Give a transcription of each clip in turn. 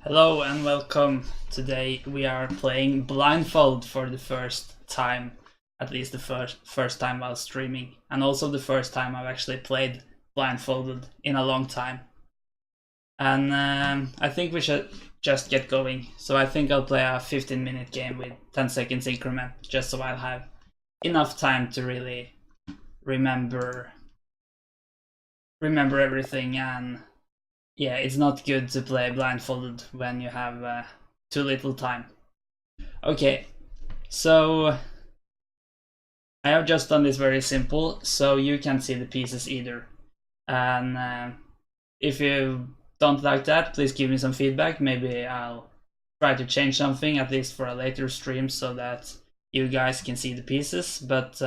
Hello and welcome. Today we are playing Blindfold for the first time, at least the first time while streaming, and also the first time I've actually played Blindfolded in a long time. And I think we should just get going. So I think I'll play a 15-minute game with 10 seconds increment, just so I'll have enough time to really remember everything. And yeah, it's not good to play blindfolded when you have too little time. Okay, so I have just done this very simple, so you can't see the pieces either. And if you don't like that, please give me some feedback. Maybe I'll try to change something, at least for a later stream, so that you guys can see the pieces. But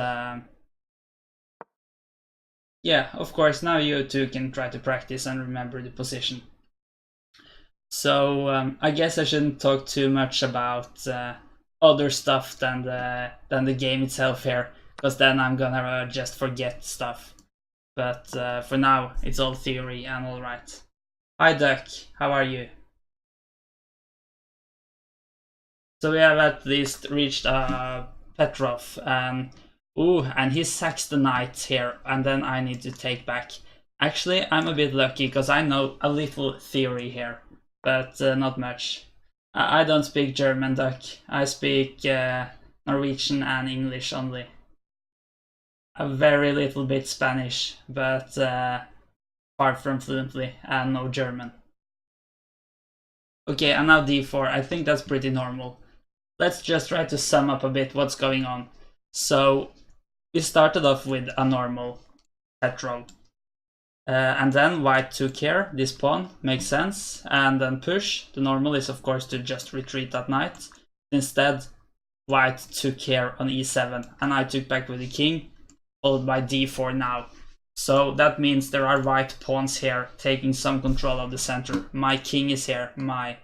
yeah, of course, now you too can try to practice and remember the position. So I guess I shouldn't talk too much about other stuff than the game itself here, because then I'm gonna just forget stuff. But for now, it's all theory and all right. Hi Duck, how are you? So we have at least reached Petrov, and and he sacks the knight here, and then I need to take back. Actually, I'm a bit lucky because I know a little theory here, but not much. I don't speak German, Duck. I speak Norwegian and English only. A very little bit Spanish, but far from fluently, and no German. Okay, and now d4. I think that's pretty normal. Let's just try to sum up a bit what's going on. So we started off with a normal Petrov. And then white took here, this pawn, makes sense. And then push, the normal is of course to just retreat that knight. Instead, white took here on e7, and I took back with the king, followed by d4 now. So that means there are white pawns here, taking some control of the center. My king is here, my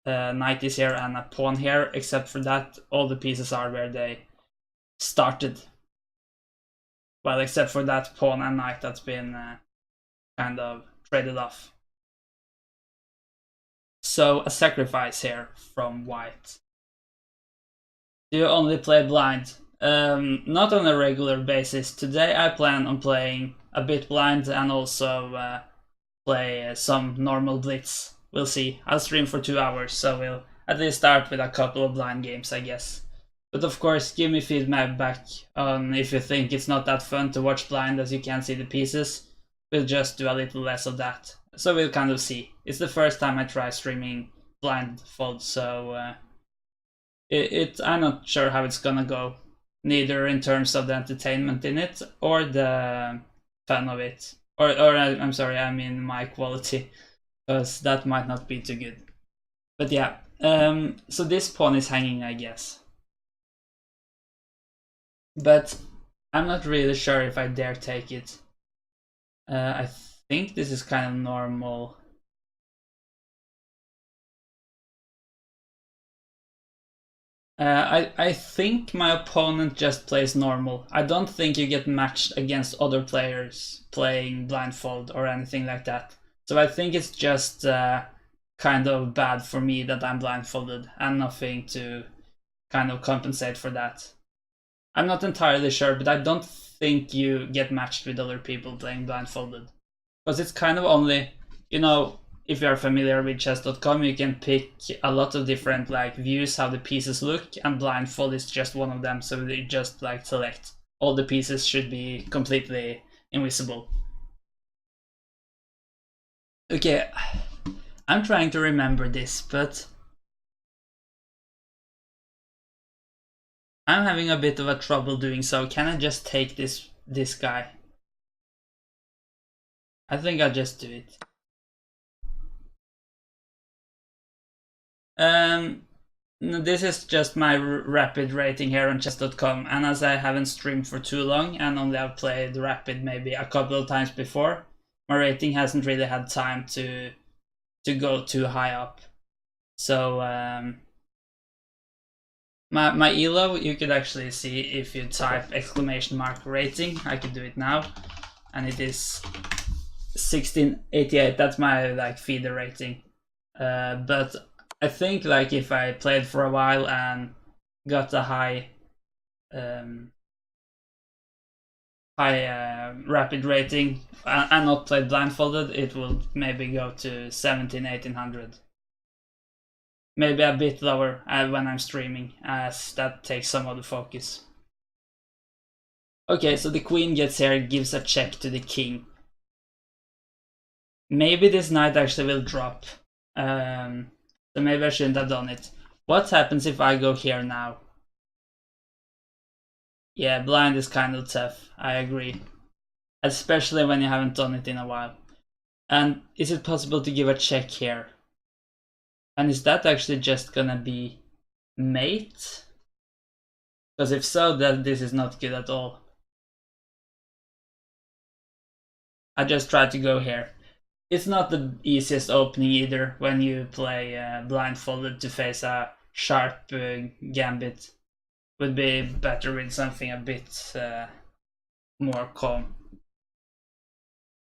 knight is here, and a pawn here. Except for that, all the pieces are where they started. Well, except for that pawn and knight that's been kind of traded off. So a sacrifice here from white. Do you only play blind? Not on a regular basis. Today I plan on playing a bit blind and also play some normal blitz. We'll see. I'll stream for 2 hours, so we'll at least start with a couple of blind games, I guess. But of course, give me feedback back on if you think it's not that fun to watch blind as you can't see the pieces. We'll just do a little less of that. So we'll kind of see. It's the first time I try streaming blindfold, so I'm not sure how it's gonna go. Neither in terms of the entertainment in it or the fun of it. Or I'm sorry, I mean my quality, because that might not be too good. But yeah, so this pawn is hanging, I guess. But I'm not really sure if I dare take it. I think this is kind of normal. I think my opponent just plays normal. I don't think you get matched against other players playing blindfold or anything like that. So I think it's just kind of bad for me that I'm blindfolded and nothing to kind of compensate for that. I'm not entirely sure, but I don't think you get matched with other people playing blindfolded. Because it's kind of only, you know, if you're familiar with chess.com, you can pick a lot of different like views how the pieces look, and blindfold is just one of them. So you just like select all the pieces should be completely invisible. Okay, I'm trying to remember this, but I'm having a bit of a trouble doing so. Can I just take this guy? I think I'll just do it. This is just my rapid rating here on chess.com, and as I haven't streamed for too long and only have played rapid maybe a couple of times before, my rating hasn't really had time to go too high up. So my elo you could actually see if you type !rating. I could do it now, and it is 1688. That's my like feeder rating. But I think like if I played for a while and got a high rapid rating and not played blindfolded, it will maybe go to 1700-1800. Maybe a bit lower when I'm streaming, as that takes some of the focus. Okay, so the queen gets here, gives a check to the king. Maybe this knight actually will drop. So maybe I shouldn't have done it. What happens if I go here now? Yeah, blind is kind of tough, I agree. Especially when you haven't done it in a while. And is it possible to give a check here? And is that actually just gonna be mate? Because if so, then this is not good at all. I just tried to go here. It's not the easiest opening either when you play blindfolded to face a sharp gambit. Would be better with something a bit more calm.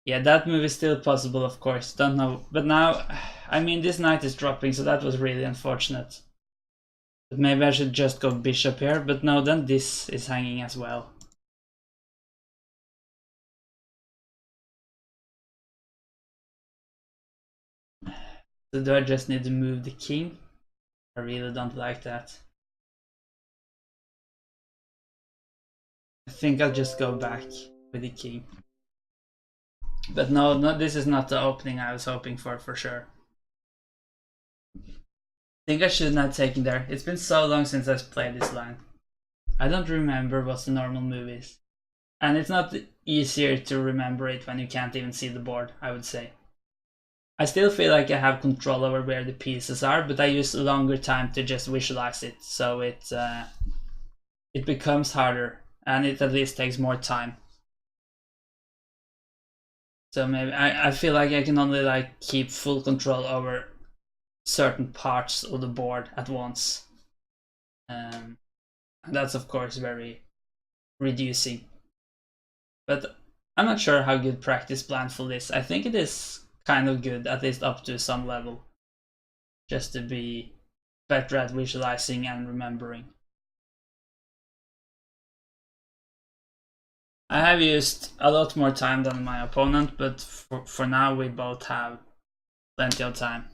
Yeah, that move is still possible, of course. Don't know. But now, I mean, this knight is dropping, so that was really unfortunate. But maybe I should just go bishop here. But no, then this is hanging as well. So do I just need to move the king? I really don't like that. I think I'll just go back with the king. But no, this is not the opening I was hoping for sure. I think I shouldn't have taken there. It's been so long since I've played this line. I don't remember what the normal move is. And it's not easier to remember it when you can't even see the board, I would say. I still feel like I have control over where the pieces are, but I use a longer time to just visualize it, so it becomes harder, and it at least takes more time. So maybe I feel like I can only like keep full control over certain parts of the board at once. And that's of course very reducing. But I'm not sure how good practice blindfold is. I think it is kind of good, at least up to some level. Just to be better at visualizing and remembering. I have used a lot more time than my opponent, but for now we both have plenty of time.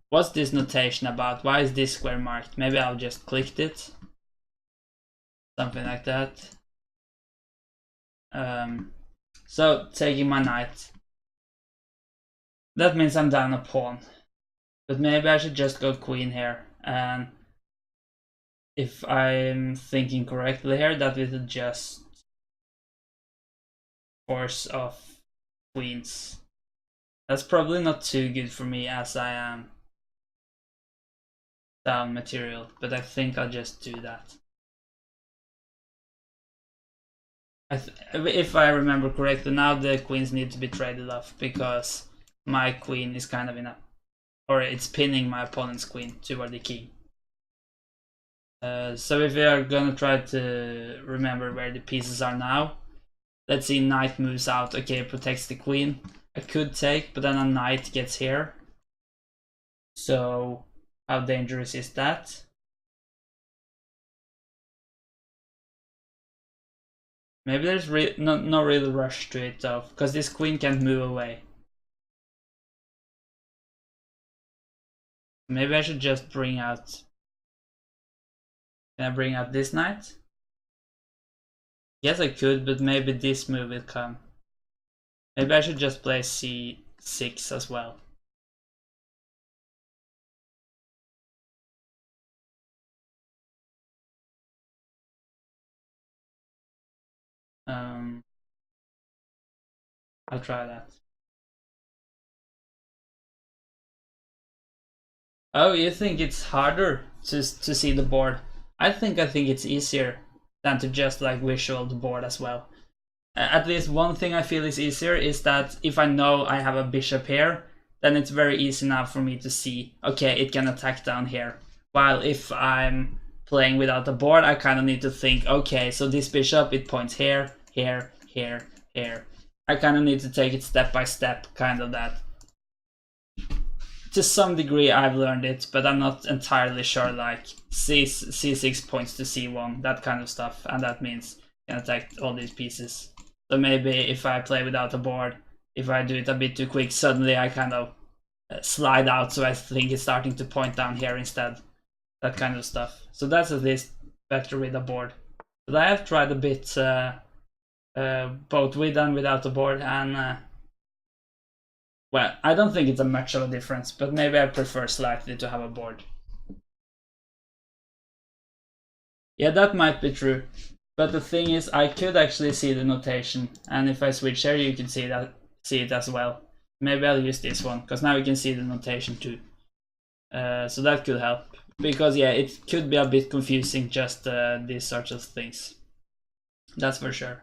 What's this notation about? Why is this square marked? Maybe I'll just click it. Something like that. So taking my knight. That means I'm down a pawn. But maybe I should just go queen here. And if I'm thinking correctly here, that will just force off queens. That's probably not too good for me as I am down material, but I think I'll just do that. If I remember correctly, now the queens need to be traded off because my queen is kind of in a, or it's pinning my opponent's queen toward the king. So if we are gonna try to remember where the pieces are now, let's see, knight moves out, okay, protects the queen. I could take, but then a knight gets here. So how dangerous is that? Maybe there's no real rush to it though, because this queen can't move away. Maybe I should just bring out... Can I bring out this knight? Yes, I could, but maybe this move will come. Maybe I should just play c6 as well. I'll try that. Oh, you think it's harder to see the board? I think it's easier than to just like visual the board as well. At least one thing I feel is easier is that if I know I have a bishop here, then it's very easy now for me to see, okay, it can attack down here. While if I'm playing without a board, I kind of need to think, okay, so this bishop, it points here, here, here, here. I kind of need to take it step by step, kind of that. to some degree I've learned it, but I'm not entirely sure, like c6 points to c1, that kind of stuff, and that means you can attack all these pieces. So maybe if I play without a board, if I do it a bit too quick, suddenly I kind of slide out, so I think it's starting to point down here instead. That kind of stuff. So that's at least better with a board. But I have tried a bit both with and without a board, and well, I don't think it's a much of a difference, but maybe I prefer slightly to have a board. Yeah, that might be true. But the thing is, I could actually see the notation, and if I switch here, you can see it as well. Maybe I'll use this one, because now you can see the notation too. So that could help. Because yeah, it could be a bit confusing, just these sorts of things. That's for sure.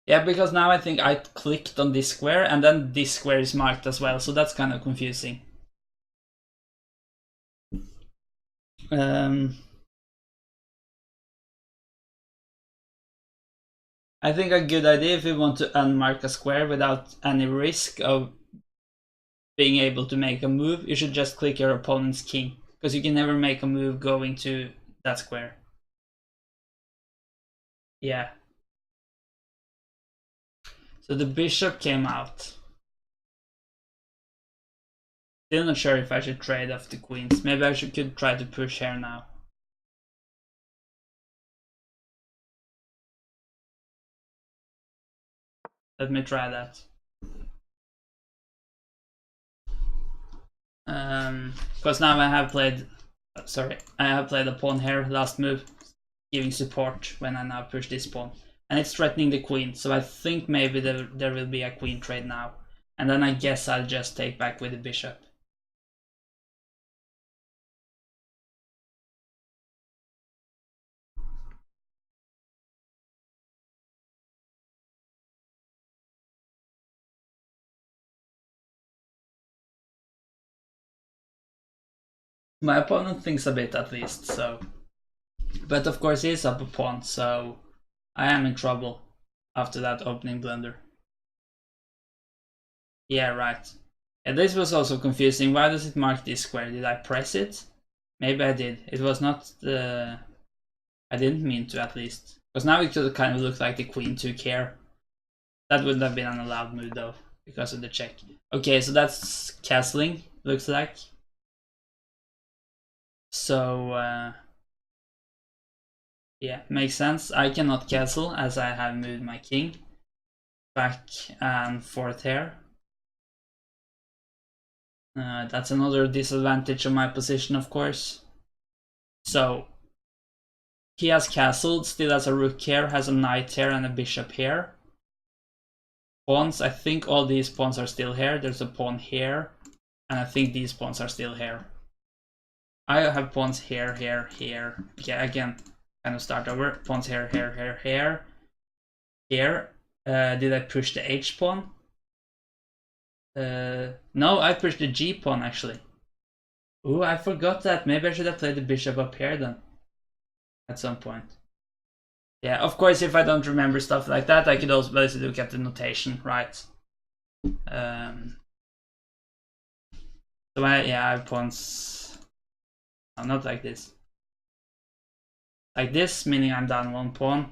Yeah, because now I think I clicked on this square, and then this square is marked as well, so that's kind of confusing. I think a good idea, if you want to unmark a square without any risk of being able to make a move, you should just click your opponent's king, because you can never make a move going to that square. Yeah. So the bishop came out. Still not sure if I should trade off the queens. Maybe I could try to push here now. Let me try that. Because now I have played a pawn here last move, giving support when I now push this pawn. And it's threatening the queen, so I think maybe there will be a queen trade now. And then I guess I'll just take back with the bishop. My opponent thinks a bit at least, so... But of course he's up a pawn, so I am in trouble after that opening blunder. Yeah, right. And this was also confusing. Why does it mark this square? Did I press it? Maybe I did. It was not the... I didn't mean to, at least. Because now it could kind of look like the queen took here. That wouldn't have been an allowed move though, because of the check. Okay, so that's castling, looks like. So, yeah, makes sense. I cannot castle as I have moved my king back and forth here. That's another disadvantage of my position, of course. So, he has castled, still has a rook here, has a knight here and a bishop here. Pawns, I think all these pawns are still here. There's a pawn here, and I think these pawns are still here. I have pawns here, here, here. Okay, again, kind of start over. Pawns here, here, here, here. Here. Did I push the H pawn? No, I pushed the G pawn actually. Ooh, I forgot that. Maybe I should have played the bishop up here then. At some point. Yeah, of course, if I don't remember stuff like that, I could also basically look at the notation, right? So I have pawns. No, not like this. Like this, meaning I'm down one pawn.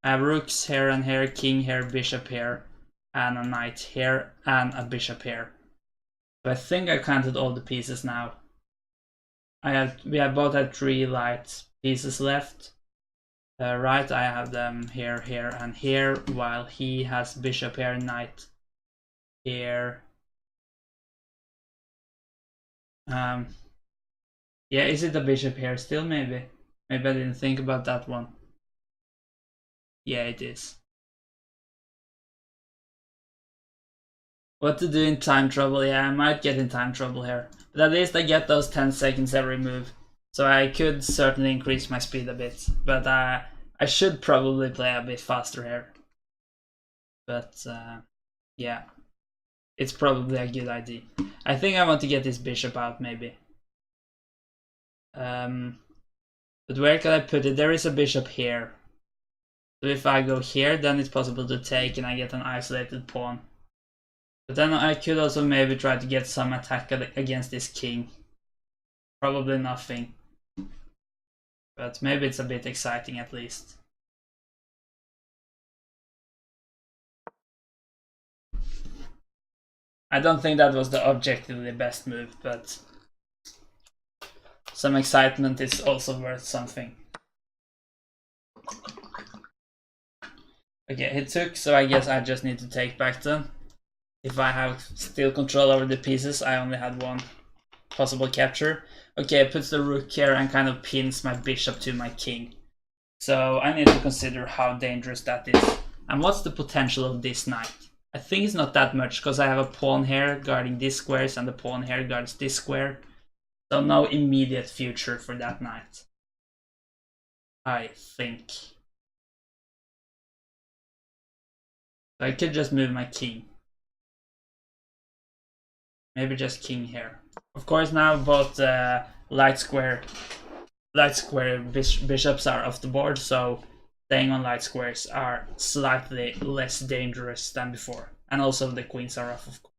I have rooks here and here, king here, bishop here, and a knight here, and a bishop here. So I think I counted all the pieces now. We have both had 3 light pieces left. Right, I have them here, here, and here, while he has bishop here, knight here. Yeah, is it a bishop here still, maybe? Maybe I didn't think about that one. Yeah, it is. What to do in time trouble? Yeah, I might get in time trouble here. But at least I get those 10 seconds every move. So I could certainly increase my speed a bit. But I should probably play a bit faster here. But yeah, it's probably a good idea. I think I want to get this bishop out maybe. But where can I put it? There is a bishop here. So if I go here, then it's possible to take and I get an isolated pawn. But then I could also maybe try to get some attack against this king. Probably nothing. But maybe it's a bit exciting at least. I don't think that was the objectively best move, but some excitement is also worth something. Okay, he took, so I guess I just need to take back then. If I have still control over the pieces, I only had one possible capture. Okay, it puts the rook here and kind of pins my bishop to my king. So I need to consider how dangerous that is. And what's the potential of this knight? I think it's not that much, because I have a pawn here guarding these squares and the pawn here guards this square. So no immediate future for that knight, I think. So I could just move my king. Maybe just king here. Of course, now both light square bishops are off the board, so staying on light squares are slightly less dangerous than before. And also the queens are off, of course.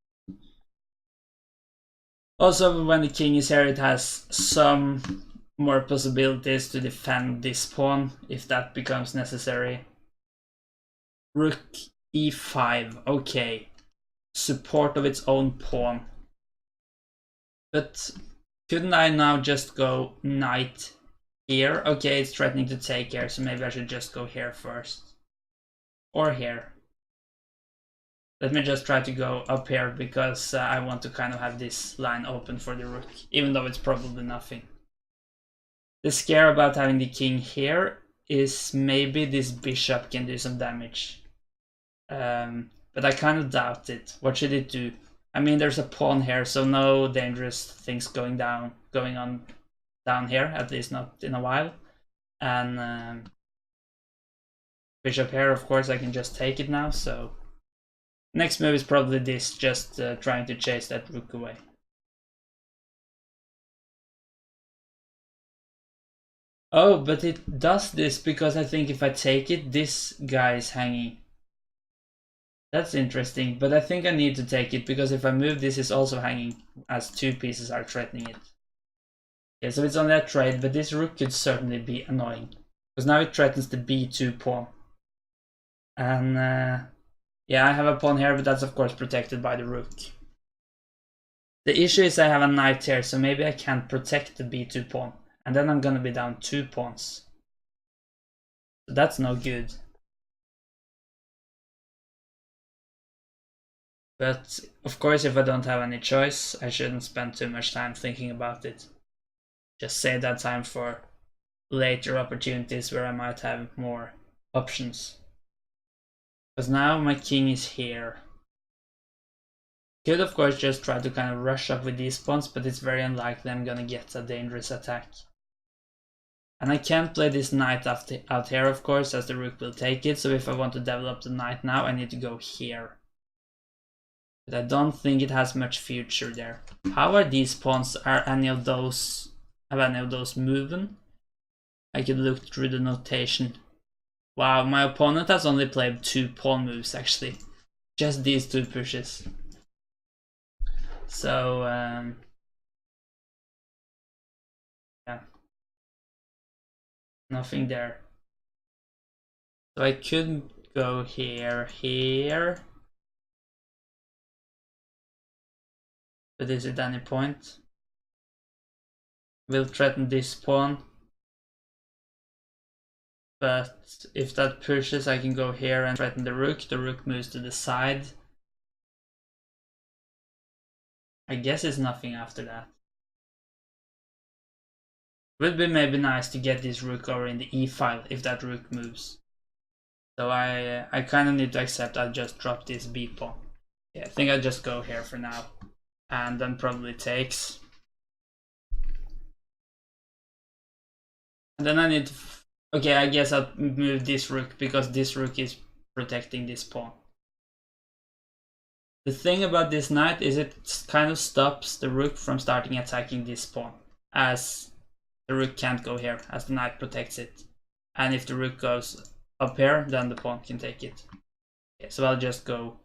Also, when the king is here, it has some more possibilities to defend this pawn, if that becomes necessary. Rook e5, okay. Support of its own pawn. But couldn't I now just go knight here? Okay, it's threatening to take here, so maybe I should just go here first. Or here. Let me just try to go up here, because I want to kind of have this line open for the rook, even though it's probably nothing. The scare about having the king here is maybe this bishop can do some damage. But I kind of doubt it. What should it do? I mean, there's a pawn here, so no dangerous things going on down here, at least not in a while. And bishop here, of course, I can just take it now, so next move is probably this, just trying to chase that rook away. Oh, but it does this because I think if I take it, this guy is hanging. That's interesting, but I think I need to take it, because if I move, this is also hanging, as two pieces are threatening it. Yeah, so it's only a trade, but this rook could certainly be annoying, because now it threatens the b2 pawn. And yeah, I have a pawn here, but that's of course protected by the rook. The issue is I have a knight here, so maybe I can't protect the b2 pawn, and then I'm gonna be down 2 pawns. So that's no good. But of course, if I don't have any choice, I shouldn't spend too much time thinking about it. Just save that time for later opportunities where I might have more options. Because now my king is here. Could of course just try to kind of rush up with these pawns, but it's very unlikely I'm gonna get a dangerous attack. And I can't play this knight out here, of course, as the rook will take it. So if I want to develop the knight now, I need to go here. But I don't think it has much future there. How are these pawns? Have any of those moving? I could look through the notation. Wow, my opponent has only played 2 pawn moves actually. Just these 2 pushes. So yeah. Nothing there. So I could go here. But is it any point? Will threaten this pawn. But if that pushes, I can go here and threaten the rook. The rook moves to the side. I guess it's nothing after that. Would be maybe nice to get this rook over in the e file if that rook moves. So I kind of need to accept I'll just drop this b pawn. Yeah, I think I'll just go here for now. And then probably takes. And then I need to... Okay, I guess I'll move this rook, because this rook is protecting this pawn. The thing about this knight is it kind of stops the rook from starting attacking this pawn, as the rook can't go here, as the knight protects it. And if the rook goes up here, then the pawn can take it. Okay, so I'll just go.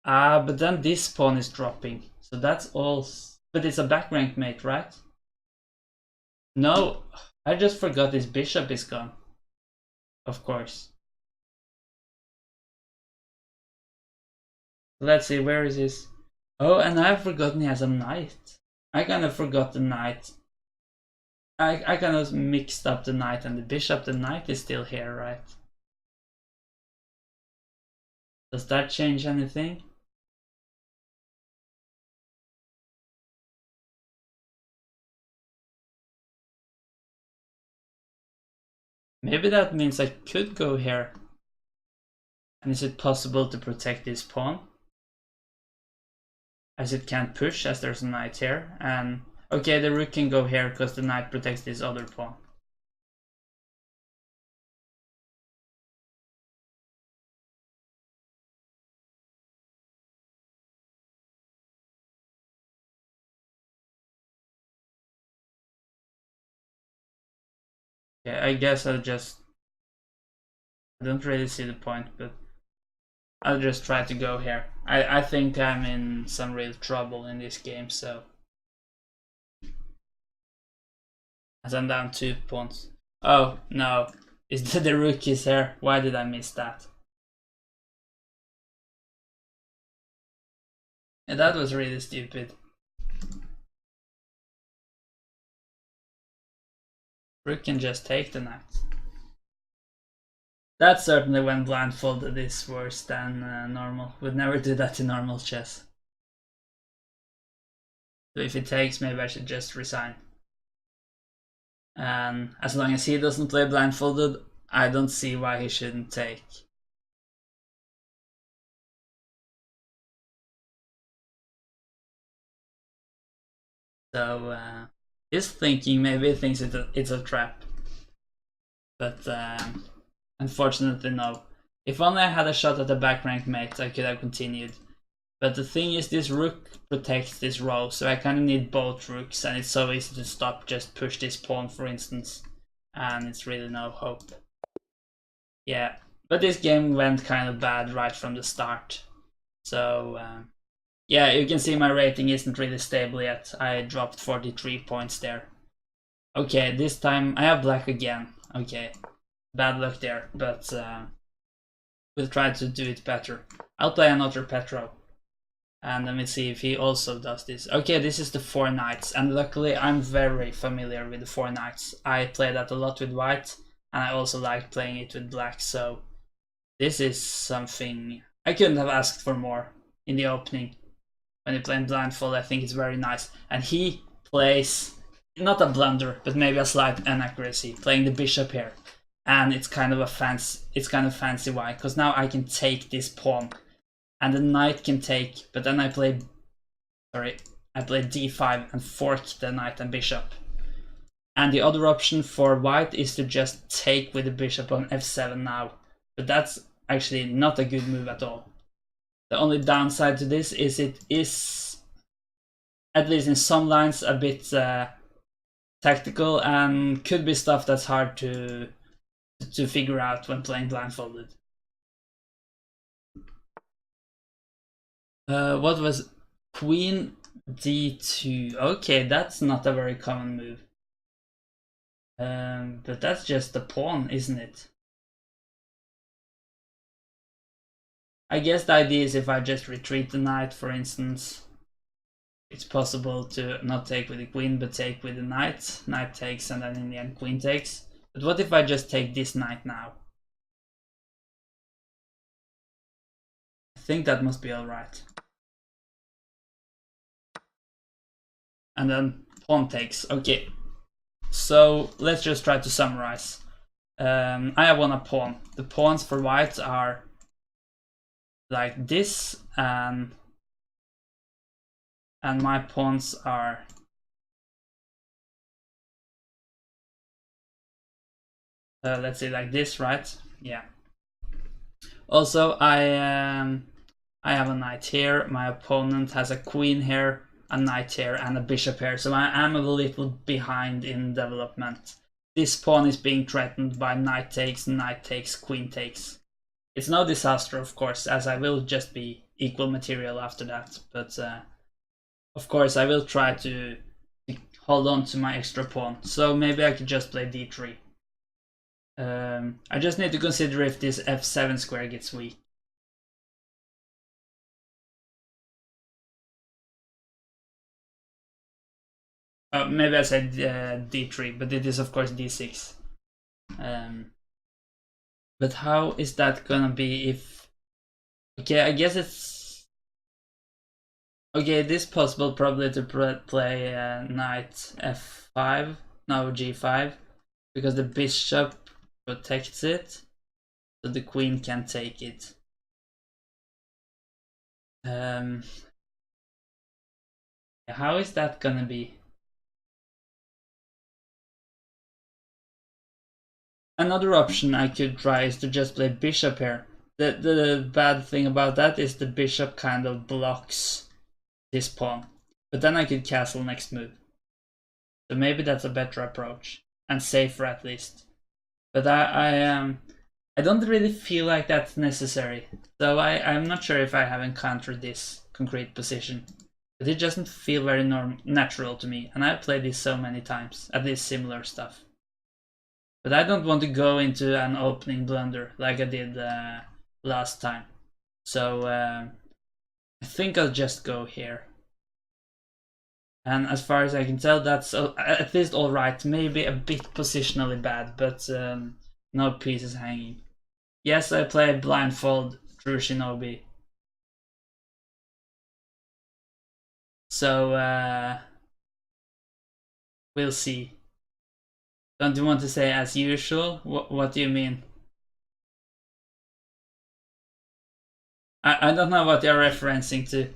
But then this pawn is dropping, so that's all. But it's a back rank mate, right? No, I just forgot this bishop is gone. Of course. Let's see, where is this? Oh, and I've forgotten he has a knight. I kind of forgot the knight. I kind of mixed up the knight and the bishop. The knight is still here, right? Does that change anything? Maybe that means I could go here. And is it possible to protect this pawn? As it can't push, as there's a knight here. And okay, the rook can go here because the knight protects this other pawn. Yeah, I guess I don't really see the point, but I'll just try to go here. I think I'm in some real trouble in this game, so. As I'm down 2 pawns. Oh, no. Is the rook is here? Why did I miss that? Yeah, that was really stupid. Rook can just take the knight. That's certainly when blindfolded is worse than normal. Would never do that in normal chess. So if it takes, maybe I should just resign. And as long as he doesn't play blindfolded, I don't see why he shouldn't take. So he's thinking, maybe he thinks it's a trap. But unfortunately no. If only I had a shot at the back rank mate, I could have continued. But the thing is, this rook protects this row, so I kind of need both rooks, and it's so easy to stop, just push this pawn for instance, and it's really no hope. Yeah, but this game went kind of bad right from the start. So yeah, you can see my rating isn't really stable yet. I dropped 43 points there. Okay, this time I have black again. Okay, bad luck there, but we'll try to do it better. I'll play another Petro. And let me see if he also does this. Okay, this is the 4 knights, and luckily I'm very familiar with the 4 knights. I play that a lot with white, and I also like playing it with black, so this is something I couldn't have asked for more in the opening. When you play blindfold, I think it's very nice. And he plays, not a blunder, but maybe a slight inaccuracy, playing the bishop here. And it's kind of fancy why, because now I can take this pawn. And the knight can take, but then I play d5 and fork the knight and bishop. And the other option for white is to just take with the bishop on f7 now. But that's actually not a good move at all. The only downside to this is it is, at least in some lines, a bit tactical and could be stuff that's hard to figure out when playing blindfolded. What was Queen d2? Okay, that's not a very common move. But that's just the pawn, isn't it? I guess the idea is if I just retreat the knight, for instance, it's possible to not take with the queen, but take with the knight. Knight takes, and then in the end queen takes. But what if I just take this knight now? I think that must be alright. And then pawn takes. Okay, so let's just try to summarize. I have won a pawn. The pawns for white are like this, and my pawns are let's say like this, right? Yeah. Also, I have a knight here. My opponent has a queen here, a knight here, and a bishop here. So I am a little behind in development. this pawn is being threatened by knight takes, queen takes. It's no disaster, of course, as I will just be equal material after that, but of course I will try to hold on to my extra pawn, so maybe I could just play d3. I just need to consider if this f7 square gets weak. Maybe I said d3, but it is of course d6. But how is that gonna be if... Okay, I guess it's... Okay, it is possible probably to play knight f5, no g5, because the bishop protects it, so the queen can take it. How is that gonna be? Another option I could try is to just play bishop here. The bad thing about that is the bishop kind of blocks this pawn. But then I could castle next move. So maybe that's a better approach. And safer at least. But I don't really feel like that's necessary. So I'm not sure if I have encountered this concrete position. But it doesn't feel very natural to me. And I've played this so many times. At least similar stuff. But I don't want to go into an opening blunder like I did last time. So I think I'll just go here. And as far as I can tell, that's at least alright. Maybe a bit positionally bad, but no pieces hanging. Yes, I play blindfold through Shinobi. So we'll see. Don't you want to say as usual? What do you mean? I don't know what you're referencing to.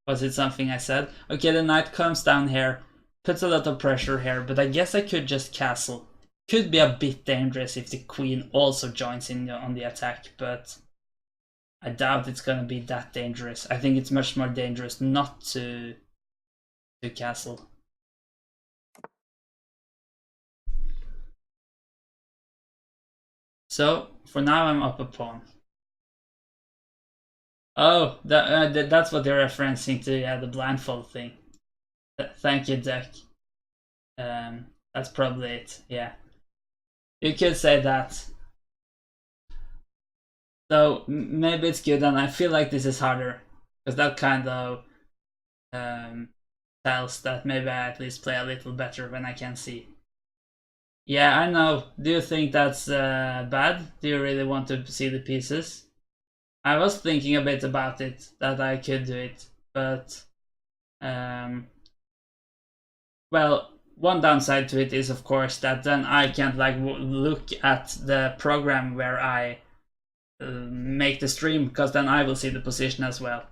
Was it something I said? Okay, the knight comes down here, puts a lot of pressure here, but I guess I could just castle. Could be a bit dangerous if the queen also joins in on the attack, but I doubt it's gonna be that dangerous. I think it's much more dangerous not to castle. So, for now I'm up a pawn. Oh, that's what you're referencing to, yeah, the blindfold thing. Thank you, Deck. That's probably it, yeah. You could say that. So, maybe it's good, and I feel like this is harder. Because that kind of tells that maybe I at least play a little better when I can see. Yeah, I know. Do you think that's bad? Do you really want to see the pieces? I was thinking a bit about it, that I could do it, but well, one downside to it is of course that then I can't like look at the program where I make the stream, because then I will see the position as well.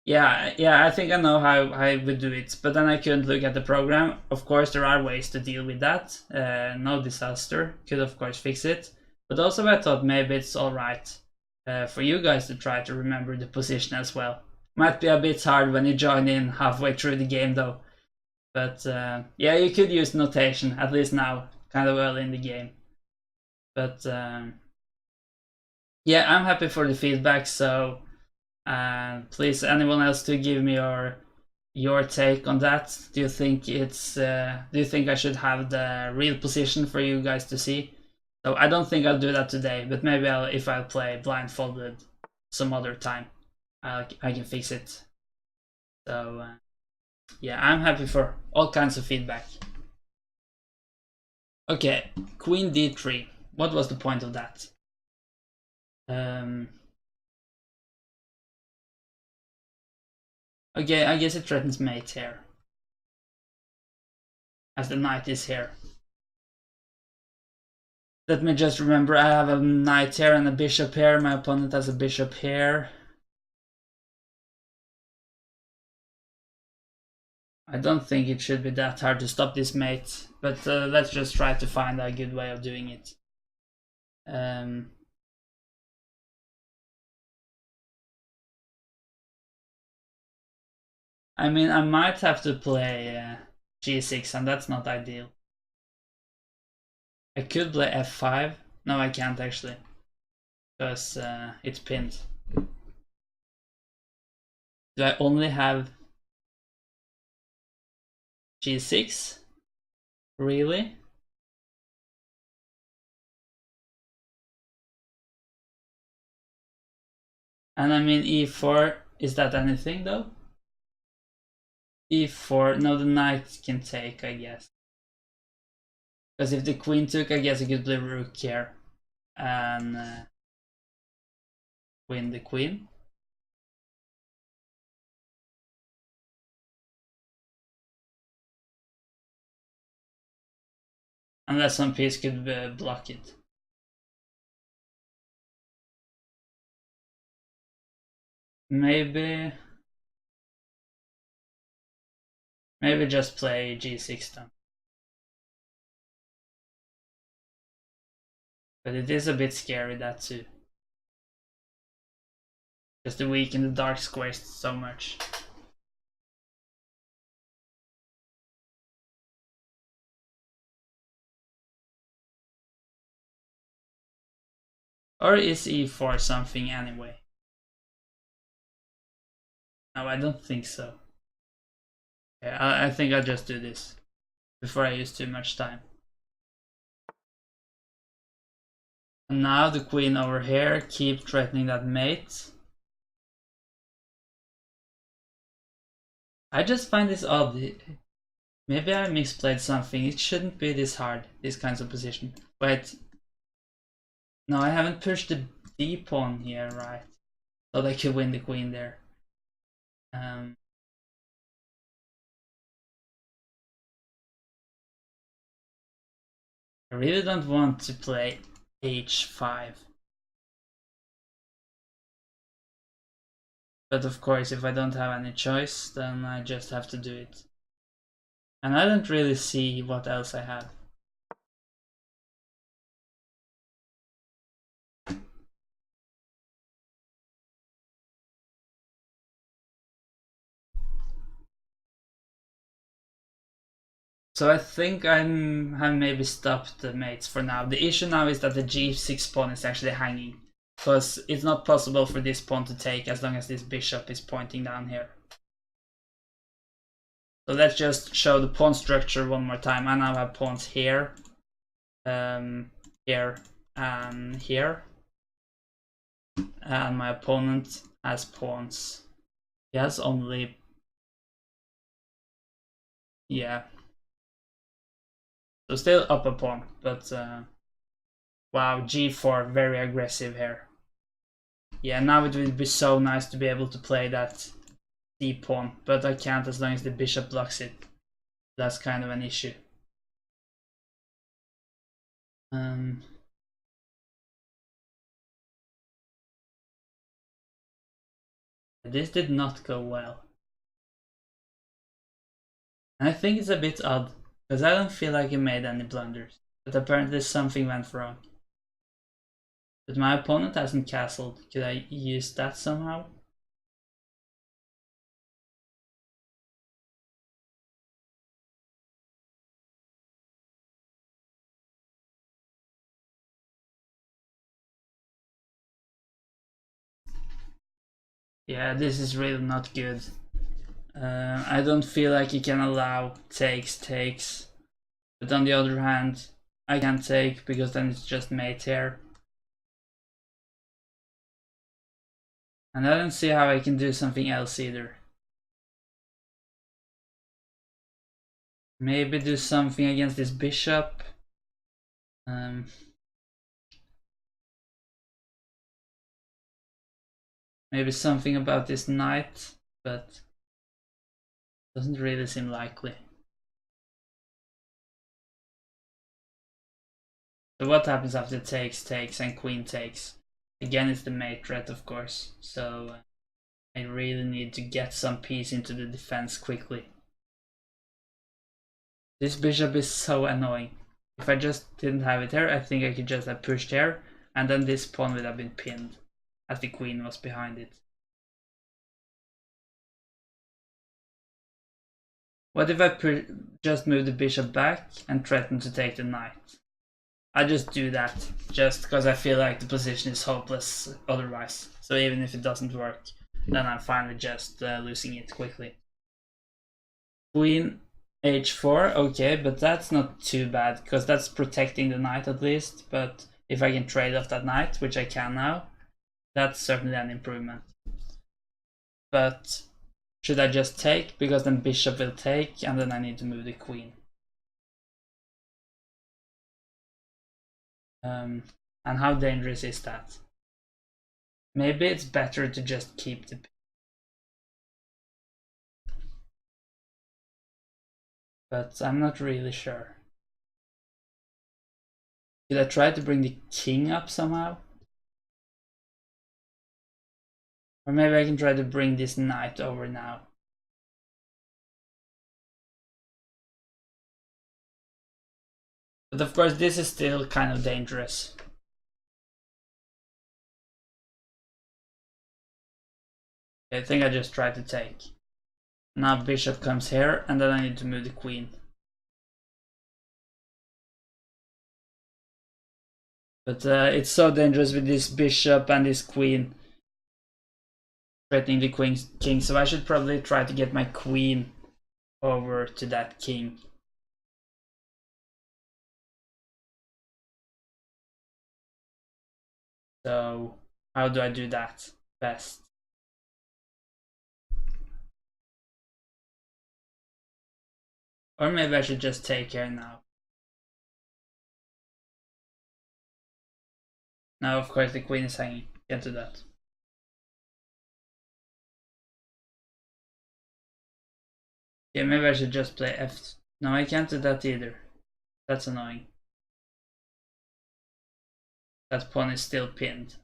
Yeah, I think I know how I would do it, but then I couldn't look at the program. Of course, there are ways to deal with that. No disaster, could of course fix it. But also I thought maybe it's alright for you guys to try to remember the position as well. Might be a bit hard when you join in halfway through the game though. But yeah, you could use notation, at least now, kind of early in the game. But yeah, I'm happy for the feedback, so please, anyone else to give me your take on that. Do you think it's do you think I should have the real position for you guys to see? So I don't think I'll do that today, but maybe if I play blindfolded some other time, I can fix it. So yeah, I'm happy for all kinds of feedback. Okay, queen d3. What was the point of that? Okay, I guess it threatens mate here, as the knight is here. Let me just remember, I have a knight here and a bishop here. My opponent has a bishop here. I don't think it should be that hard to stop this mate, but let's just try to find a good way of doing it. I mean, I might have to play g6, and that's not ideal. I could play f5. No, I can't actually, because it's pinned. Do I only have g6? Really? And I mean e4, is that anything though? e4, no, the knight can take, I guess. Because if the queen took, I guess I could play rook here and win the queen. Unless some piece could block it. Maybe just play g6 then. But it is a bit scary, that too. Just to weaken the dark squares so much. Or is e4 something anyway? No, I don't think so. Yeah, I think I'll just do this before I use too much time. And now the queen over here, keep threatening that mate. I just find this odd. Maybe I misplayed something. It shouldn't be this hard, these kinds of position. Wait. No, I haven't pushed the d pawn here, right? So I could win the queen there. I really don't want to play h5. But of course, if I don't have any choice, then I just have to do it. And I don't really see what else I have. So I think have maybe stopped the mates for now. The issue now is that the g6 pawn is actually hanging, because it's not possible for this pawn to take as long as this bishop is pointing down here. So let's just show the pawn structure one more time. I now have pawns here, here, and here. And my opponent has pawns. He has only... yeah. So still up a pawn, but wow, g4, very aggressive here. Yeah, now it would be so nice to be able to play that d pawn, but I can't as long as the bishop blocks it. That's kind of an issue. This did not go well. And I think it's a bit odd, because I don't feel like I made any blunders, but apparently something went wrong. But my opponent hasn't castled. Could I use that somehow? Yeah, this is really not good. I don't feel like you can allow takes. But on the other hand, I can't take because then it's just mate here. And I don't see how I can do something else either. Maybe do something against this bishop. Maybe something about this knight, but doesn't really seem likely. So what happens after takes, and queen takes? Again, it's the mate threat, of course. So I really need to get some piece into the defense quickly. This bishop is so annoying. If I just didn't have it here, I think I could just have pushed here, and then this pawn would have been pinned, as the queen was behind it. What if I just move the bishop back and threaten to take the knight? I just do that, just because I feel like the position is hopeless otherwise. So even if it doesn't work, then I'm finally just losing it quickly. Queen h4, okay, but that's not too bad, because that's protecting the knight at least. But if I can trade off that knight, which I can now, that's certainly an improvement. But should I just take? Because then bishop will take, and then I need to move the queen. And how dangerous is that? Maybe it's better to just keep the... But I'm not really sure. Should I try to bring the king up somehow? Or maybe I can try to bring this knight over now. But of course this is still kind of dangerous. I think I just tried to take. Now bishop comes here, and then I need to move the queen. But it's so dangerous with this bishop and this queen threatening the king, so I should probably try to get my queen over to that king. So how do I do that best? Or maybe I should just take here now. Now of course the queen is hanging, can't do that. Yeah, maybe I should just play f. No, I can't do that either. That's annoying. That pawn is still pinned,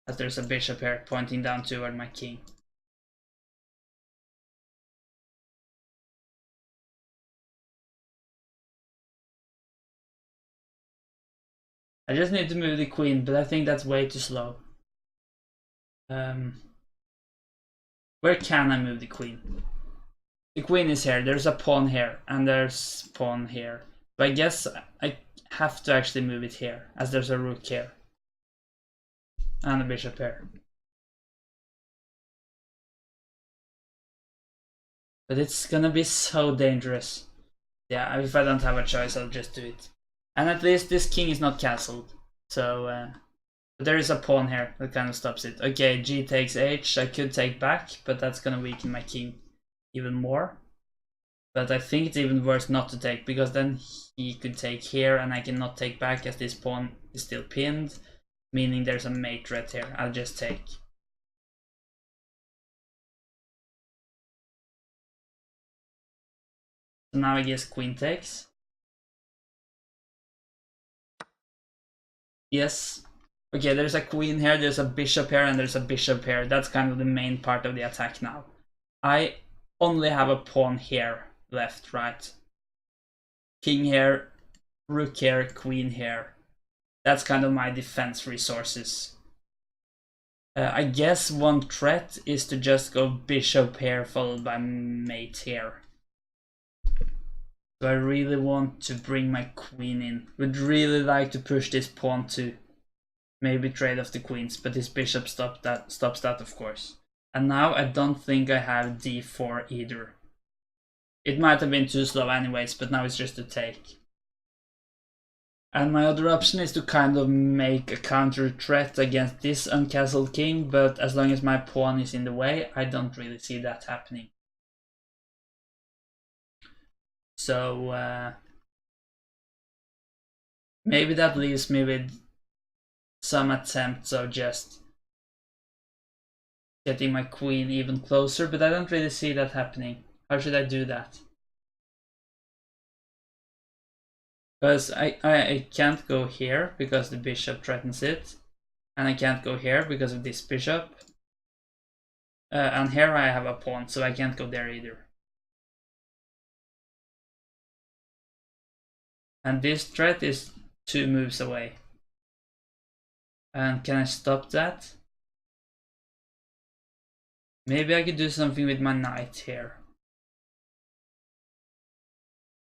as there's a bishop here pointing down toward my king. I just need to move the queen, but I think that's way too slow. Where can I move the queen? The queen is here, there's a pawn here, and there's pawn here. So I guess I have to actually move it here, as there's a rook here. And a bishop here. But it's gonna be so dangerous. Yeah, if I don't have a choice, I'll just do it. And at least this king is not castled. So, but there is a pawn here that kind of stops it. Okay, g takes h, I could take back, but that's gonna weaken my king even more. But I think it's even worse not to take, because then he could take here and I cannot take back as this pawn is still pinned, meaning there's a mate threat here. I'll just take. So now I guess queen takes. Yes. Okay, there's a queen here, there's a bishop here, and there's a bishop here. That's kind of the main part of the attack now. I only have a pawn here left, right? King here, rook here, queen here. That's kind of my defense resources. I guess one threat is to just go bishop here followed by mate here. So I really want to bring my queen in. Would really like to push this pawn to maybe trade off the queens, but this bishop stops that of course. And now I don't think I have d4 either. It might have been too slow anyways, but now it's just a take. And my other option is to kind of make a counter threat against this uncastled king, but as long as my pawn is in the way, I don't really see that happening. So maybe that leaves me with some attempts of just getting my queen even closer, but I don't really see that happening. How should I do that? Because I can't go here because the bishop threatens it, and I can't go here because of this bishop, and here I have a pawn, so I can't go there either. And this threat is 2 moves away. And can I stop that? Maybe I could do something with my knight here.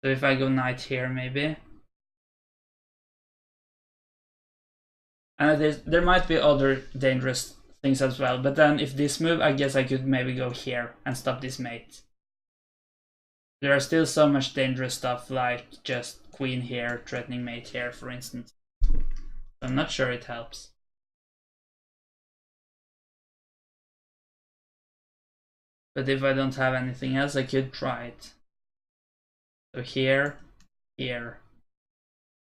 So if I go knight here maybe. And there might be other dangerous things as well, but then if this move, I guess I could maybe go here and stop this mate. There are still so much dangerous stuff, like just queen here, threatening mate here, for instance. I'm not sure it helps. But if I don't have anything else, I could try it. So here, here,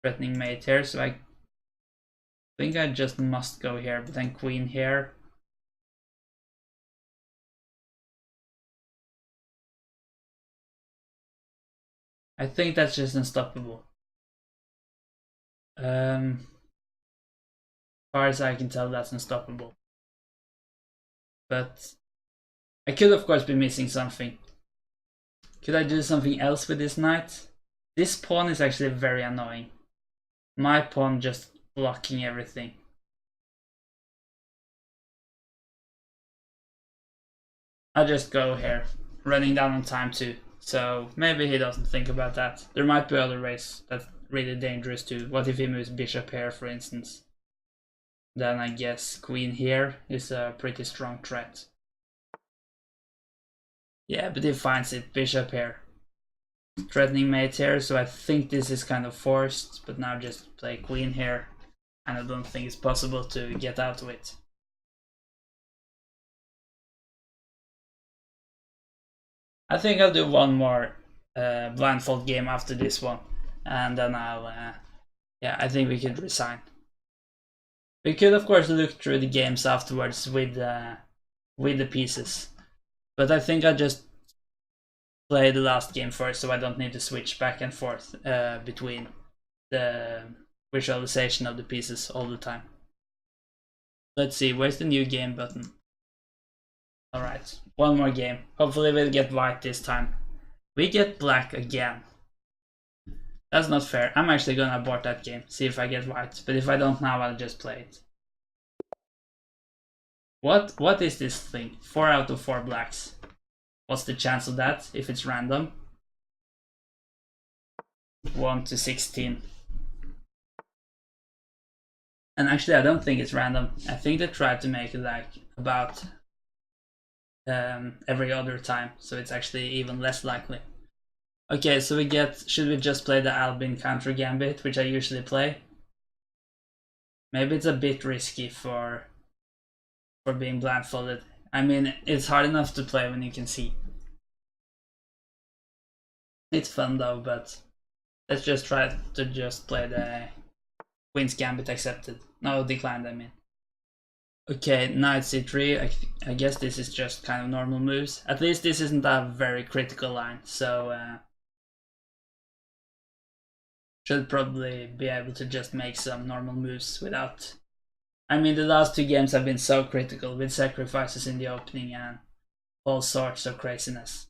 threatening mate here, so I think I just must go here, but then queen here. I think that's just unstoppable. As far as I can tell, that's unstoppable. But I could of course be missing something. Could I do something else with this knight? This pawn is actually very annoying. My pawn just blocking everything. I'll just go here, running down on time too. So maybe he doesn't think about that. There might be other ways that's really dangerous too. What if he moves bishop here, for instance? Then I guess queen here is a pretty strong threat. Yeah, but he finds it, bishop here. Threatening mate here, so I think this is kind of forced, but now just play queen here. And I don't think it's possible to get out of it. I think I'll do one more blindfold game after this one, and then I'll, yeah, I think we could resign. We could of course look through the games afterwards with the pieces, but I think I'll just play the last game first, so I don't need to switch back and forth between the visualization of the pieces all the time. Let's see, where's the new game button? Alright, one more game. Hopefully we'll get white this time. We get black again. That's not fair. I'm actually gonna abort that game, see if I get white. But if I don't now, I'll just play it. What is this thing? 4 out of 4 blacks. What's the chance of that if it's random? 1 to 16. And actually I don't think it's random. I think they tried to make it like about every other time, so it's actually even less likely. Okay, so we get, should we just play the Albin counter gambit, which I usually play? Maybe it's a bit risky for being blindfolded. I mean, it's hard enough to play when you can see. It's fun though, but let's just try to just play the Queen's Gambit accepted. No, declined, I mean. Okay, knight c3, I guess this is just kind of normal moves. At least this isn't a very critical line, so should probably be able to just make some normal moves without... I mean, the last 2 games have been so critical with sacrifices in the opening and all sorts of craziness.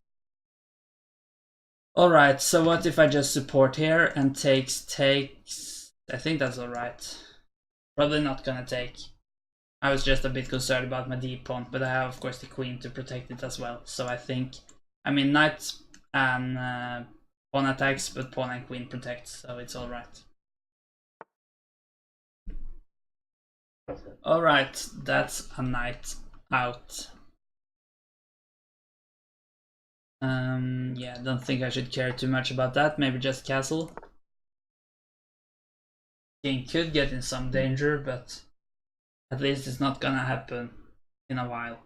Alright, so what if I just support here and takes... I think that's alright. Probably not gonna take. I was just a bit concerned about my d pawn, but I have of course the queen to protect it as well. So I think, I mean, knight and pawn attacks, but pawn and queen protects, so it's alright. Alright, that's a knight out. Yeah, don't think I should care too much about that, maybe just castle. King could get in some danger, but at least it's not gonna happen in a while.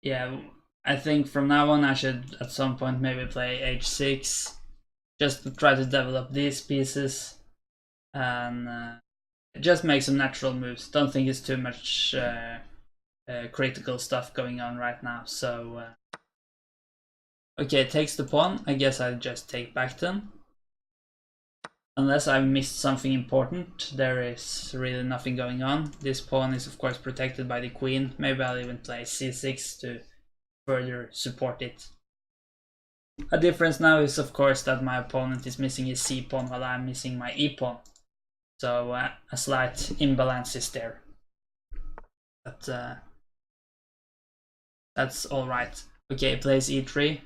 Yeah, I think from now on I should at some point maybe play h6, just to try to develop these pieces and just make some natural moves. Don't think it's too much critical stuff going on right now, so okay, takes the pawn. I guess I'll just take back then. Unless I've missed something important, there is really nothing going on. This pawn is of course protected by the queen. Maybe I'll even play c6 to further support it. A difference now is of course that my opponent is missing his c pawn while I'm missing my e pawn. So a slight imbalance is there. But that's alright. Okay, plays e3.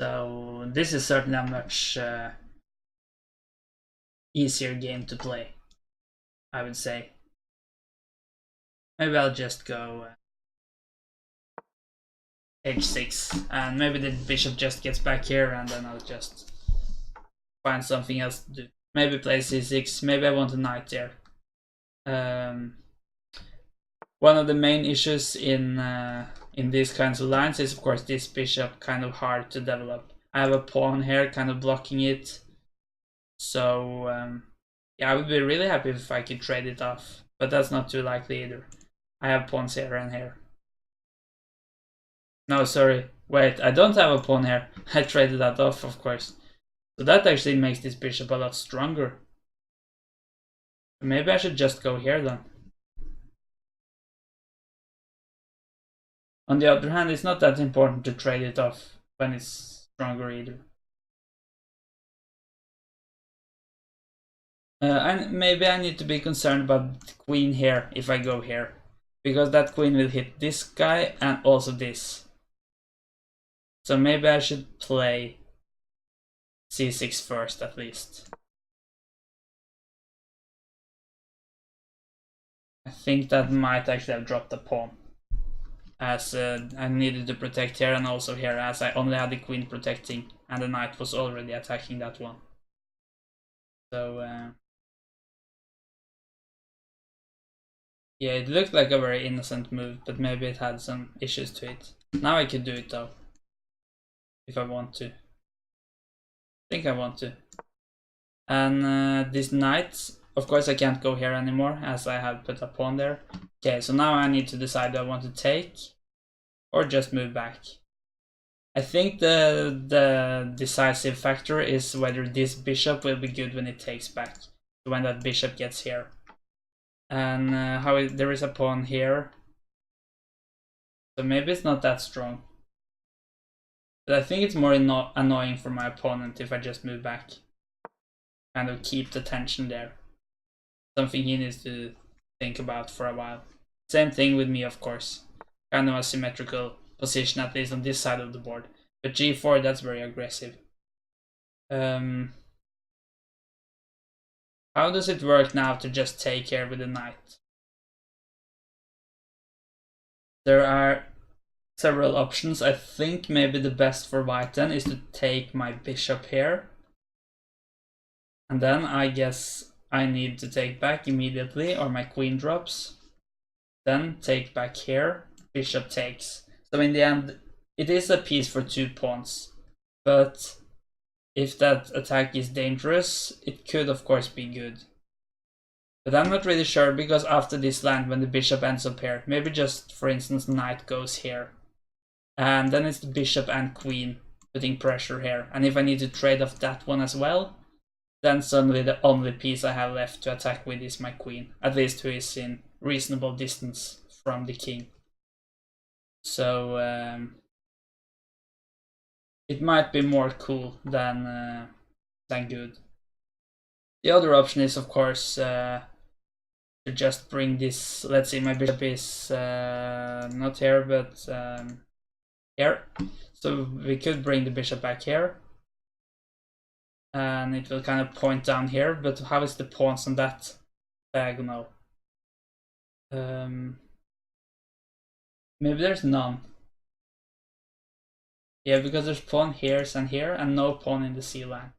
So this is certainly a much easier game to play, I would say. Maybe I'll just go h6, and maybe the bishop just gets back here, and then I'll just find something else to do. Maybe play c6, maybe I want a knight there. One of the main issues in these kinds of lines is, of course, this bishop kind of hard to develop. I have a pawn here kind of blocking it. So yeah, I would be really happy if I could trade it off, but that's not too likely either. I have pawns here and here. No, sorry, wait, I don't have a pawn here. I traded that off, of course. So that actually makes this bishop a lot stronger. Maybe I should just go here then. On the other hand, it's not that important to trade it off when it's stronger either. And maybe I need to be concerned about the queen here if I go here, because that queen will hit this guy and also this. So maybe I should play c6 first at least. I think that might actually have dropped the pawn, as I needed to protect here and also here, as I only had the queen protecting and the knight was already attacking that one. So yeah, it looked like a very innocent move, but maybe it had some issues to it. Now I could do it though, if I want to. I think I want to. And this knight, of course I can't go here anymore as I have put a pawn there. Okay, so now I need to decide, do I want to take or just move back? I think the decisive factor is whether this bishop will be good when it takes back, when that bishop gets here. And there is a pawn here, so maybe it's not that strong. But I think it's more annoying for my opponent if I just move back. Kind of keep the tension there. Something he needs to think about for a while. Same thing with me, of course. Kind of a symmetrical position, at least on this side of the board. But g4, that's very aggressive. How does it work now to just take here with the knight? There are several options. I think maybe the best for white then is to take my bishop here. And then I guess I need to take back immediately, or my queen drops. Then take back here, bishop takes. So in the end, it is a piece for 2 pawns. But if that attack is dangerous, it could of course be good. But I'm not really sure, because after this land, when the bishop ends up here, maybe just, for instance, knight goes here. And then it's the bishop and queen putting pressure here. And if I need to trade off that one as well, then suddenly the only piece I have left to attack with is my queen. At least who is in reasonable distance from the king. So it might be more cool than good. The other option is, of course, to just bring this. Let's see, my bishop is not here, but here. So we could bring the bishop back here. And it will kind of point down here, but how is the pawns on that diagonal? Maybe there's none. Yeah, because there's pawn here and here, and no pawn in the C line.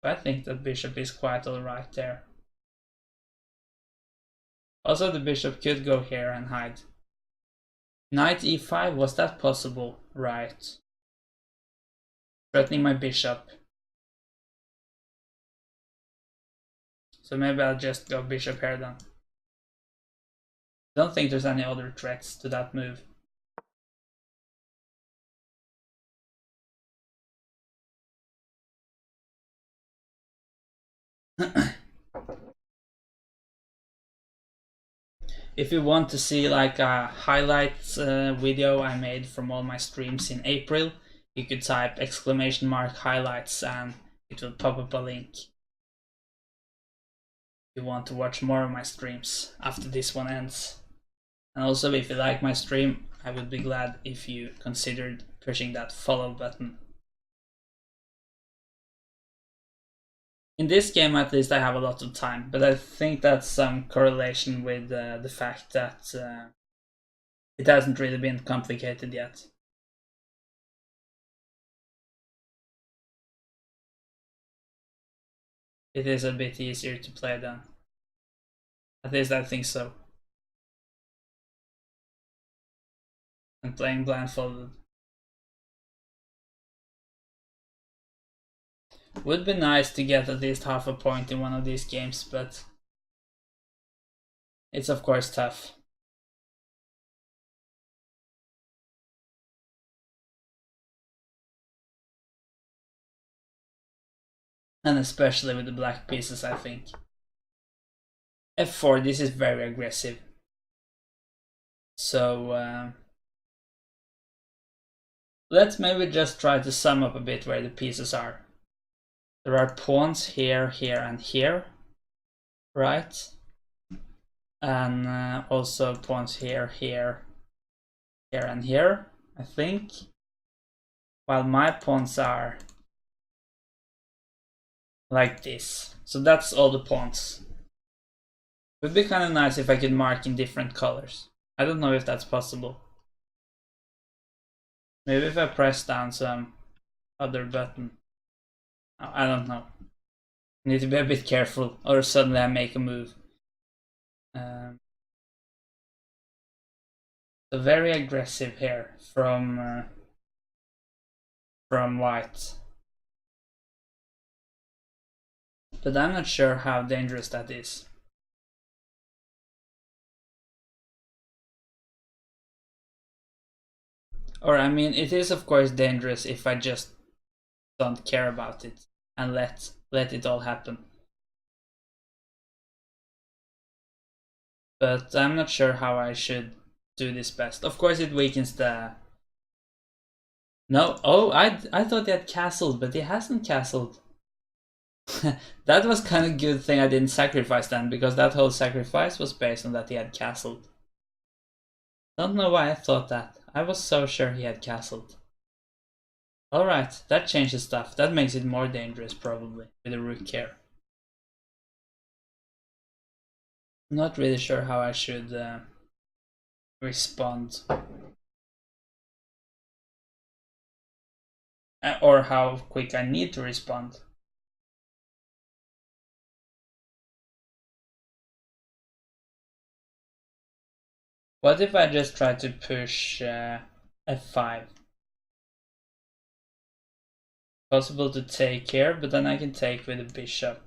So I think that bishop is quite alright there. Also, the bishop could go here and hide. Knight e5, was that possible? Right. Threatening my bishop. So maybe I'll just go bishop here then. I don't think there's any other threats to that move. If you want to see like a highlights video I made from all my streams in April, you could type !highlights and it will pop up a link. If you want to watch more of my streams after this one ends. And also, if you like my stream, I would be glad if you considered pushing that follow button. In this game, at least, I have a lot of time, but I think that's some correlation with the fact that it hasn't really been complicated yet. It is a bit easier to play then. At least I think so. And playing blindfolded. Would be nice to get at least half a point in one of these games, but it's of course tough. And especially with the black pieces, I think. F4, this is very aggressive. So let's maybe just try to sum up a bit where the pieces are. There are pawns here, here, and here, right? And also pawns here, here, here, and here, I think. While my pawns are like this. So that's all the pawns. It would be kind of nice if I could mark in different colors. I don't know if that's possible. Maybe if I press down some other button. I don't know. I need to be a bit careful, or suddenly I make a move. So very aggressive here from white. But I'm not sure how dangerous that is. Or I mean, it is of course dangerous if I just don't care about it and let it all happen. But I'm not sure how I should do this best. Of course it weakens the... No, oh, I thought he had castled, but he hasn't castled. That was kind of a good thing I didn't sacrifice then, because that whole sacrifice was based on that he had castled. Don't know why I thought that. I was so sure he had castled. Alright, that changes stuff. That makes it more dangerous probably, with the rook here. Not really sure how I should respond. Or how quick I need to respond. What if I just try to push f5? Possible to take here, but then I can take with a bishop.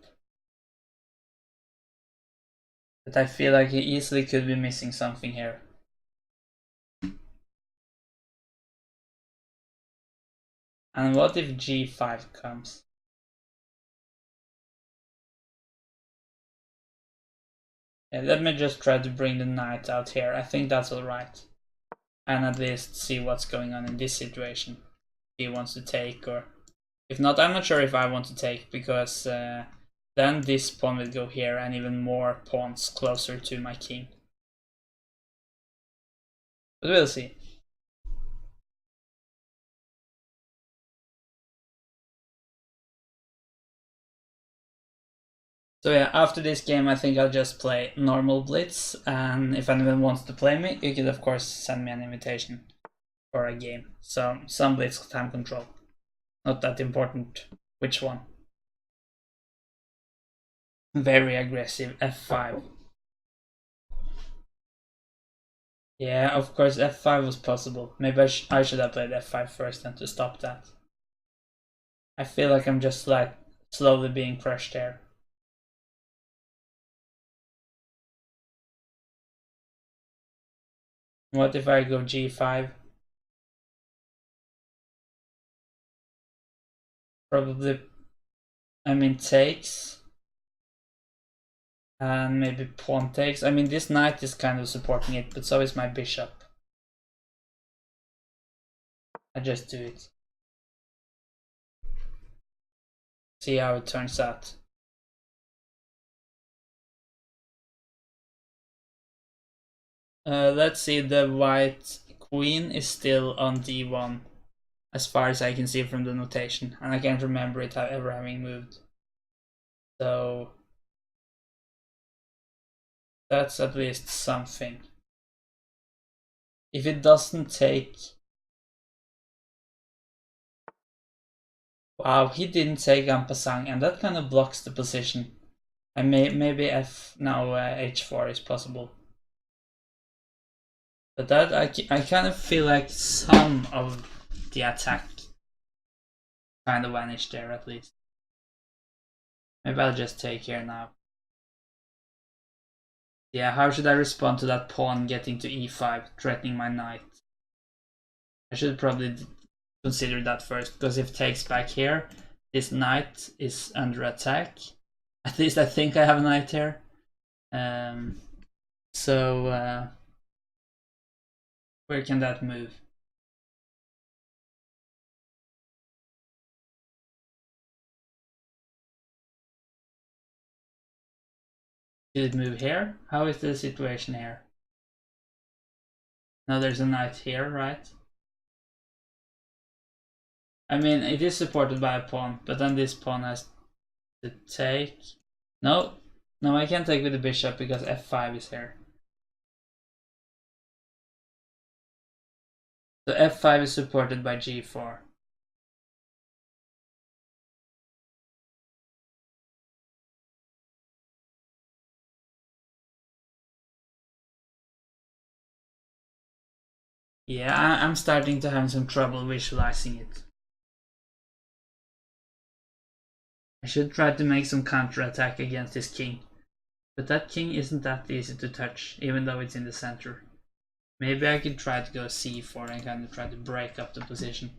But I feel like he easily could be missing something here. And what if g5 comes? Yeah, let me just try to bring the knight out here. I think that's alright. And at least see what's going on in this situation. If he wants to take, or if not, I'm not sure if I want to take, because then this pawn will go here and even more pawns closer to my king. But we'll see. So yeah, after this game I think I'll just play normal Blitz, and if anyone wants to play me, you could of course send me an invitation for a game. So some Blitz time control. Not that important which one. Very aggressive, f5. Yeah, of course f5 was possible. Maybe I should have played f5 first then to stop that. I feel like I'm just like slowly being crushed here. What if I go g5? Probably, I mean, takes. And maybe pawn takes. I mean, this knight is kind of supporting it, but so is my bishop. I just do it. See how it turns out. Let's see, the white queen is still on d1, as far as I can see from the notation, and I can't remember it ever having moved. So that's at least something. If it doesn't take... Wow, he didn't take en passant, and that kind of blocks the position. And maybe h4 is possible. But that I kind of feel like some of the attack kind of vanished there at least. Maybe I'll just take here now. Yeah, how should I respond to that pawn getting to e5, threatening my knight? I should probably consider that first, because if takes back here, this knight is under attack. At least I think I have a knight here. So where can that move? Did it move here? How is the situation here? Now there's a knight here, right? I mean, it is supported by a pawn, but then this pawn has to take. No, I can't take with the bishop because f5 is here. So f5 is supported by g4. Yeah, I'm starting to have some trouble visualizing it. I should try to make some counter-attack against this king. But that king isn't that easy to touch, even though it's in the center. Maybe I could try to go c4 and kind of try to break up the position.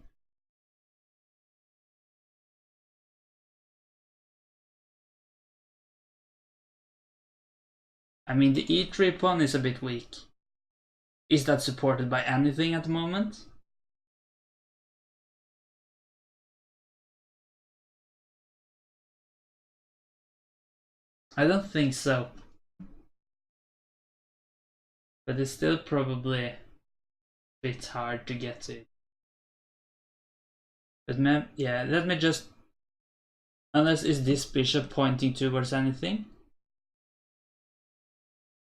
I mean, the e3 pawn is a bit weak. Is that supported by anything at the moment? I don't think so. But it's still probably a bit hard to get to it. But yeah, let me just... Unless is this bishop pointing towards anything?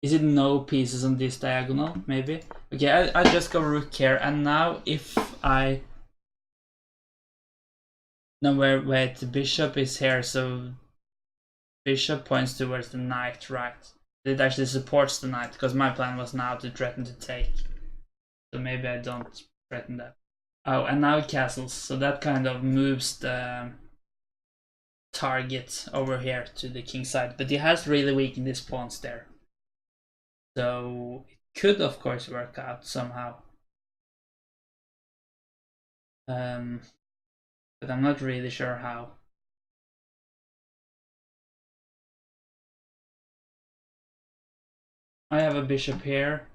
Is it no pieces on this diagonal, maybe? Okay, I just go rook here, and now if I... No, wait, the bishop is here, so... Bishop points towards the knight, right? It actually supports the knight, because my plan was now to threaten to take. So maybe I don't threaten that. Oh, and now it castles, so that kind of moves the target over here to the king side. But he has really weakened his pawns there. So it could of course work out somehow. But I'm not really sure how. I have a bishop here.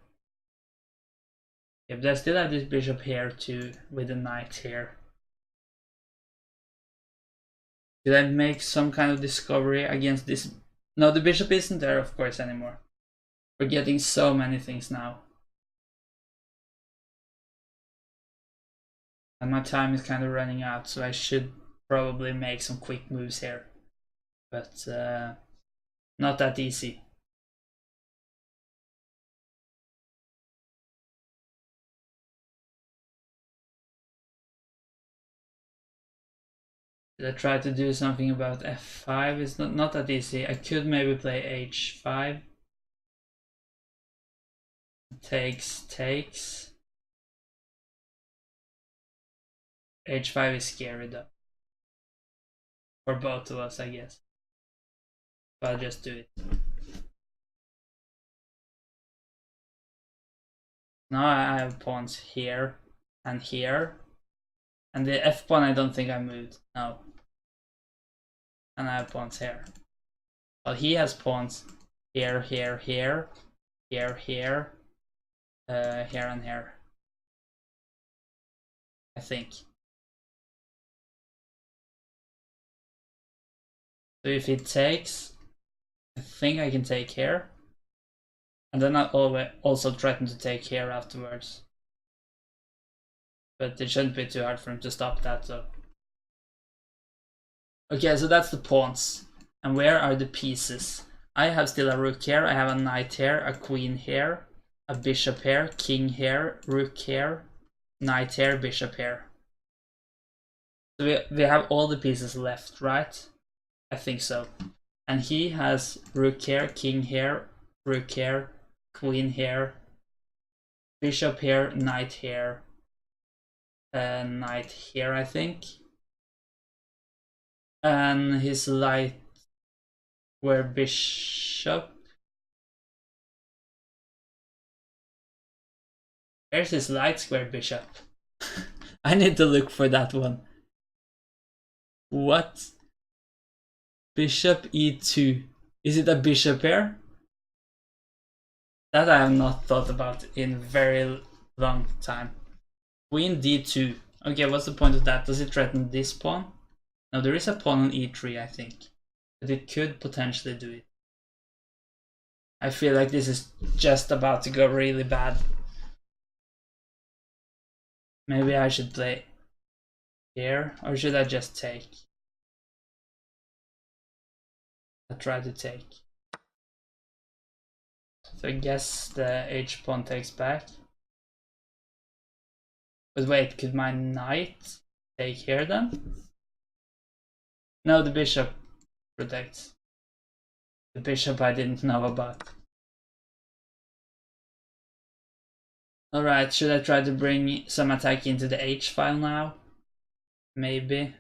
Yeah, but I still have this bishop here too, with a knight here. Did I make some kind of discovery against this? No, the bishop isn't there of course anymore. We're getting so many things now. And my time is kind of running out, so I should probably make some quick moves here. But not that easy. Did I try to do something about f5? It's not that easy. I could maybe play h5. Takes. h5 is scary though. For both of us, I guess. But I'll just do it. Now I have pawns here and here. And the f pawn I don't think I moved. No. And I have pawns here. Well, he has pawns here, here, here, here, here, here and here. I think. So if he takes, I think I can take here. And then I'll also threaten to take here afterwards. But it shouldn't be too hard for him to stop that, so. Okay, so that's the pawns. And where are the pieces? I have still a rook here, I have a knight here, a queen here, a bishop here, king here, rook here, knight here, bishop here. So we have all the pieces left, right? I think so. And he has rook here, king here, rook here, queen here, bishop here, knight here, knight here, I think. And his light were bishop. There's his light square bishop. I need to look for that one. What? Bishop e2. Is it a bishop here? That I have not thought about in very long time. Queen d2. Okay, what's the point of that? Does it threaten this pawn? No, there is a pawn on e3, I think. But it could potentially do it. I feel like this is just about to go really bad. Maybe I should play here, or should I just take? I'll try to take. So I guess the h pawn takes back. But wait, could my knight take here then? No, the bishop protects. The bishop I didn't know about. Alright, should I try to bring some attack into the h file now? Maybe.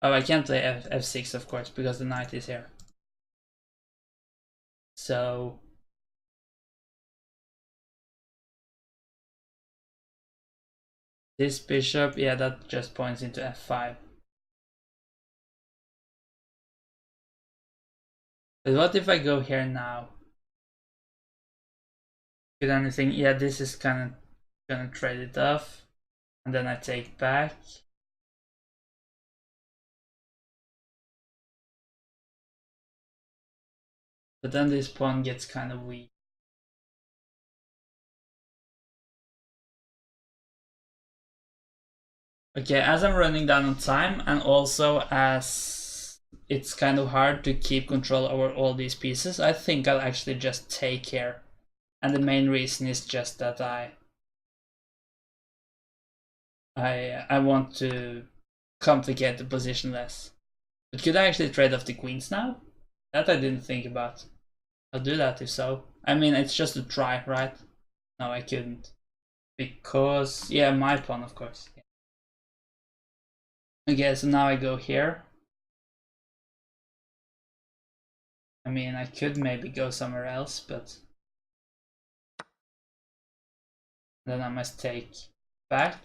Oh, I can't play f6 of course, because the knight is here. So this bishop, yeah, that just points into f5. But what if I go here now? Could anything? Yeah, this is kind of gonna trade it off, and then I take back. But then this pawn gets kind of weak. Okay, as I'm running down on time, and also as it's kind of hard to keep control over all these pieces, I think I'll actually just take here. And the main reason is just that I want to complicate the position less. But could I actually trade off the queens now? That I didn't think about. I'll do that if so. I mean, it's just a try, right? No, I couldn't. Because, yeah, my pawn, of course. Yeah. Okay, so now I go here. I mean, I could maybe go somewhere else, but then I must take back.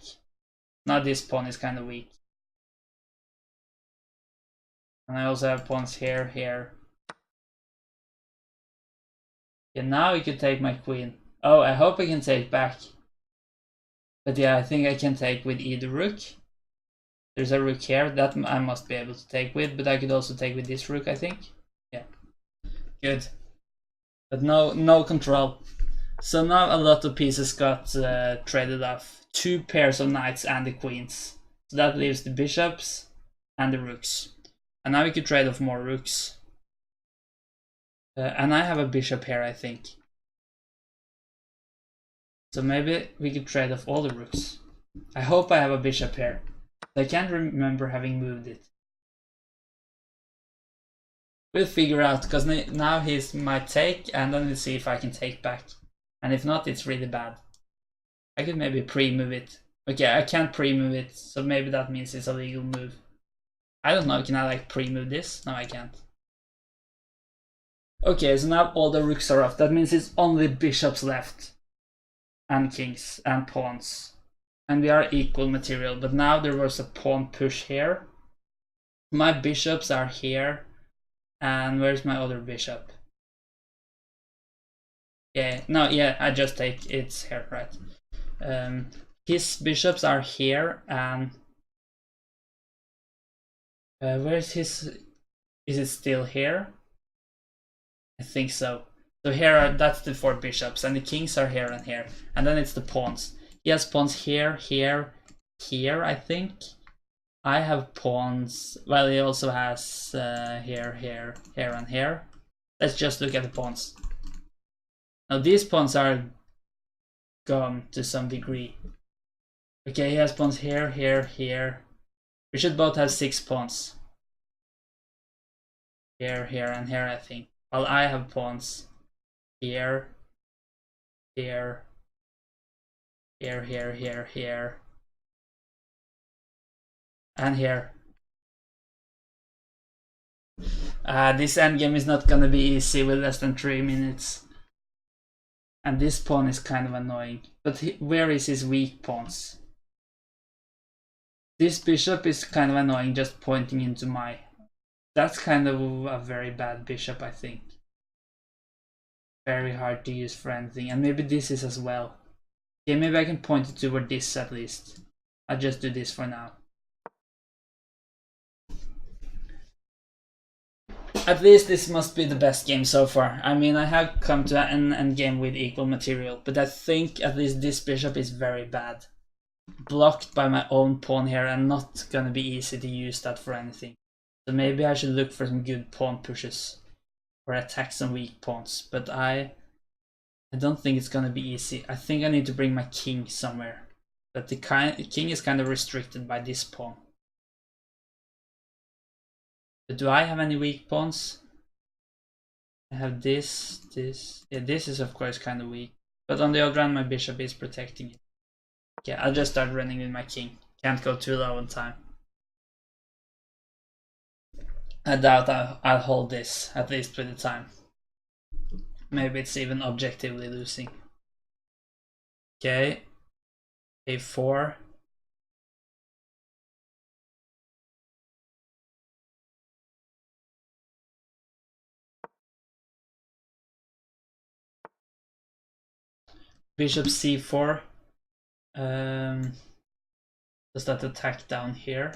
Now this pawn is kind of weak. And I also have pawns here, here. Yeah, now you can take my queen. Oh, I hope I can take back. But yeah, I think I can take with either rook. There's a rook here that I must be able to take with, but I could also take with this rook, I think. Yeah, good. But no control. So now a lot of pieces got traded off. 2 pairs of knights and the queens. So that leaves the bishops and the rooks. And now we could trade off more rooks. And I have a bishop here, I think. So maybe we could trade off all the rooks. I hope I have a bishop here. I can't remember having moved it. We'll figure out, because now he's my take, and then we'll see if I can take back. And if not, it's really bad. I could maybe pre-move it. Okay, I can't pre-move it, so maybe that means it's a legal move. I don't know, can I like pre-move this? No, I can't. Okay, so now all the rooks are off. That means it's only bishops left. And kings and pawns. And we are equal material, but now there was a pawn push here. My bishops are here. And where's my other bishop? Yeah, no, yeah, I just take it's here, right? His bishops are here, and where's his? Is it still here? I think so. So here that's the 4 bishops, and the kings are here and here, and then it's the pawns. He has pawns here, here, here, I think. I have pawns. Well, he also has here, here, here, and here. Let's just look at the pawns. Now these pawns are gone to some degree. Okay, he has pawns here, here, here. We should both have 6 pawns. Here, here, and here, I think. While I have pawns here, here, here, here, here, here, and here. This endgame is not gonna be easy with less than 3 minutes. And this pawn is kind of annoying. But where is his weak pawns? This bishop is kind of annoying, just pointing into my... That's kind of a very bad bishop, I think. Very hard to use for anything. And maybe this is as well. Okay, maybe I can point it toward this at least. I'll just do this for now. At least this must be the best game so far. I mean, I have come to an endgame with equal material, but I think at least this bishop is very bad. Blocked by my own pawn here and not gonna be easy to use that for anything. So maybe I should look for some good pawn pushes or attack some weak pawns, but I don't think it's gonna be easy. I think I need to bring my king somewhere, but the king is kind of restricted by this pawn. But do I have any weak pawns? I have this, this. Yeah, this is of course kind of weak, but on the other hand my bishop is protecting it. Okay, I'll just start running with my king. Can't go too low on time. I doubt I'll hold this, at least for the time. Maybe it's even objectively losing. Okay. A4. Bishop c4. Does that attack down here?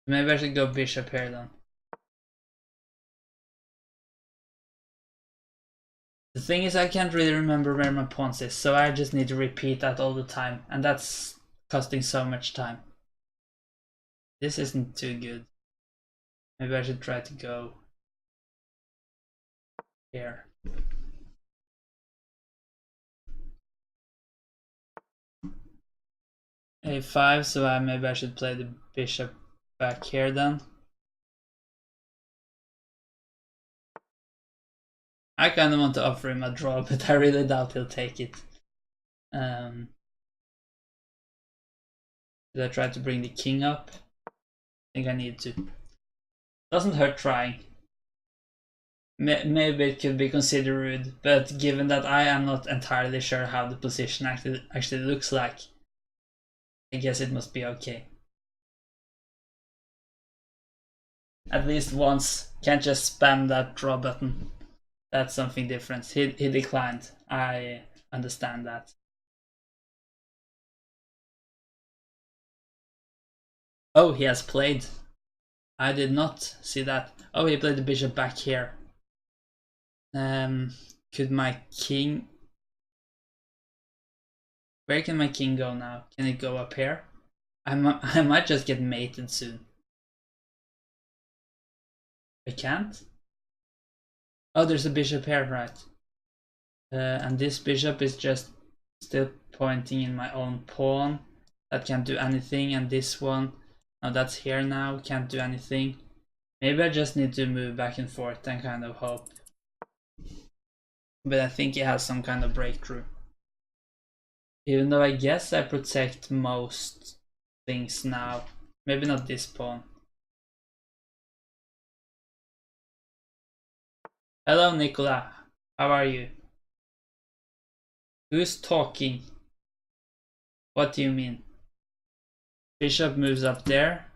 Maybe I should go bishop here then. The thing is, I can't really remember where my pawns is, so I just need to repeat that all the time, and that's costing so much time. This isn't too good. Maybe I should try to go here. A5, so maybe I should play the bishop back here then. I kind of want to offer him a draw, but I really doubt he'll take it. Should I try to bring the king up? I think I need to. Doesn't hurt trying. Maybe it could be considered rude, but given that I am not entirely sure how the position actually looks like, I guess it must be okay. At least once, can't just spam that draw button. That's something different. He declined. I understand that. Oh, he has played. I did not see that. Oh, he played the bishop back here. Could my king... Where can my king go now? Can it go up here? I might just get mated soon. I can't? Oh, there's a bishop here, right. And this bishop is just still pointing in my own pawn. That can't do anything, and this one, oh, that's here now, can't do anything. Maybe I just need to move back and forth and kind of hope. But I think he has some kind of breakthrough. Even though I guess I protect most things now. Maybe not this pawn. Hello, Nicola. How are you? Who's talking? What do you mean? Bishop moves up there.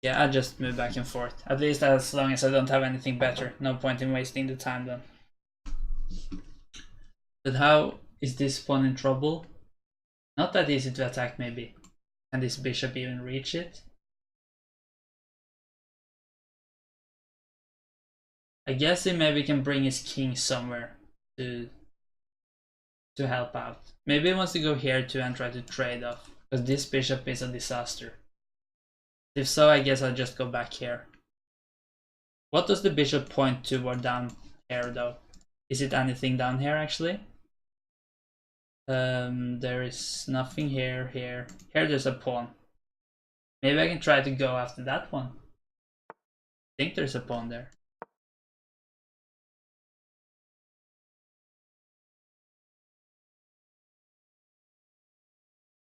Yeah, I'll just move back and forth. At least as long as I don't have anything better. No point in wasting the time then. But how is this pawn in trouble? Not that easy to attack maybe. Can this bishop even reach it? I guess he maybe can bring his king somewhere to help out. Maybe he wants to go here too and try to trade off, because this bishop is a disaster. If so, I guess I'll just go back here. What does the bishop point toward down here though? Is it anything down here actually? There is nothing here, here. Here there's a pawn. Maybe I can try to go after that one. I think there's a pawn there.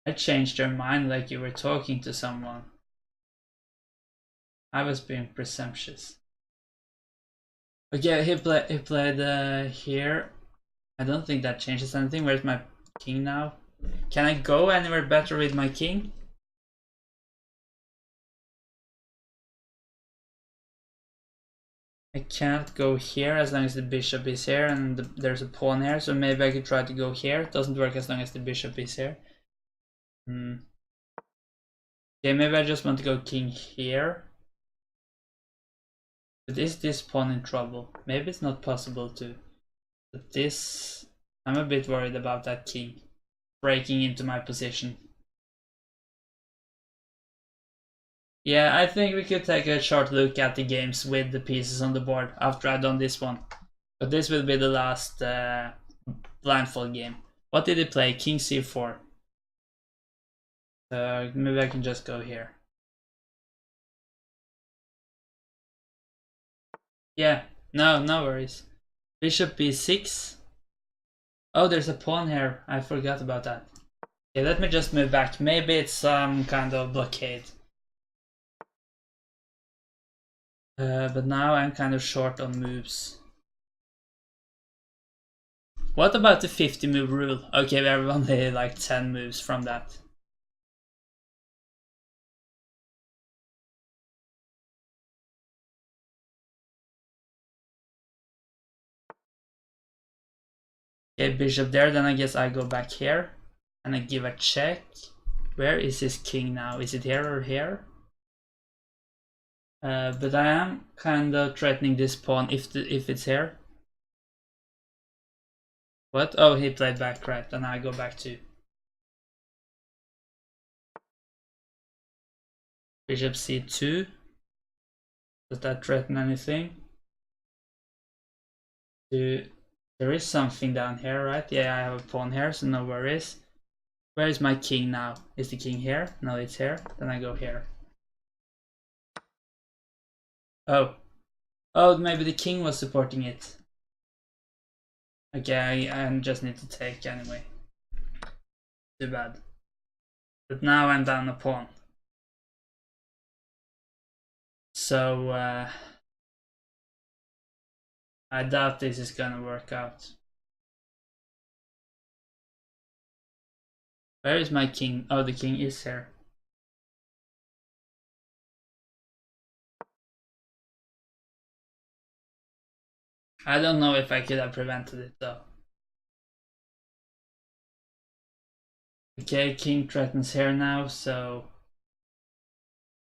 I changed your mind like you were talking to someone. I was being presumptuous. Okay, he played here. I don't think that changes anything. Where's my king now? Can I go anywhere better with my king? I can't go here as long as the bishop is here and there's a pawn here, so maybe I could try to go here. It doesn't work as long as the bishop is here. Okay, maybe I just want to go king here. But is this pawn in trouble? Maybe it's not possible to. But this, I'm a bit worried about that king breaking into my position. Yeah, I think we could take a short look at the games with the pieces on the board after I've done this one. But this will be the last blindfold game. What did he play? King c4. Maybe I can just go here. Yeah, no worries. Bishop b6. Oh, there's a pawn here. I forgot about that. Okay, let me just move back. Maybe it's some kind of blockade. But now I'm kind of short on moves. What about the 50 move rule? Okay, we have only like 10 moves from that. Okay, bishop there, then I guess I go back here and I give a check. Where is his king now? Is it here or here? But I am kind of threatening this pawn if it's here. What? Oh, he played back, right? Then I go back to bishop c2. Does that threaten anything? There is something down here, right? Yeah, I have a pawn here, so no worries. Where is my king now? Is the king here? No, it's here. Then I go here. Oh, maybe the king was supporting it. Okay, I just need to take anyway. Too bad. But now I'm down a pawn. So I doubt this is gonna work out. Where is my king? Oh, the king is here. I don't know if I could have prevented it though. Okay, king threatens here now, so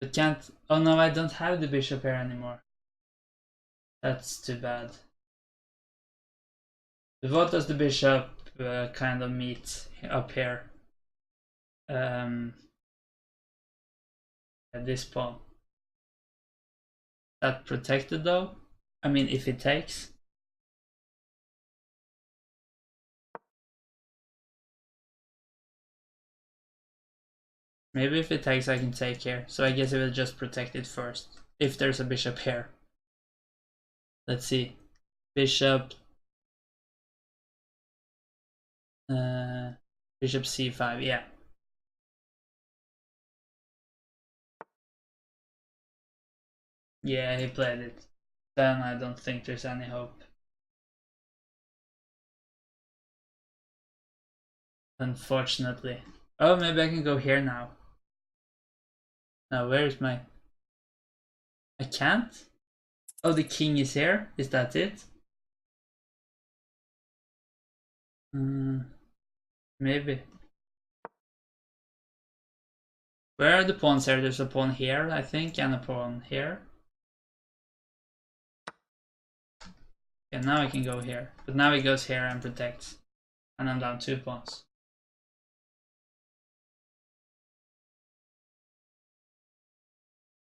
I can't. Oh no, I don't have the bishop here anymore. That's too bad. But what does the bishop kind of meet up here? At this pawn. That protected though? I mean, if it takes. Maybe if it takes I can take here, so I guess I will just protect it first, if there's a bishop here. Let's see. Bishop bishop c5, yeah. Yeah, he played it. Then I don't think there's any hope. Unfortunately. Oh, maybe I can go here now. Now, where's my... I can't? Oh, the king is here? Is that it? Maybe. Where are the pawns here? There's a pawn here, I think, and a pawn here. Yeah, now I can go here. But now he goes here and protects. And I'm down 2 pawns.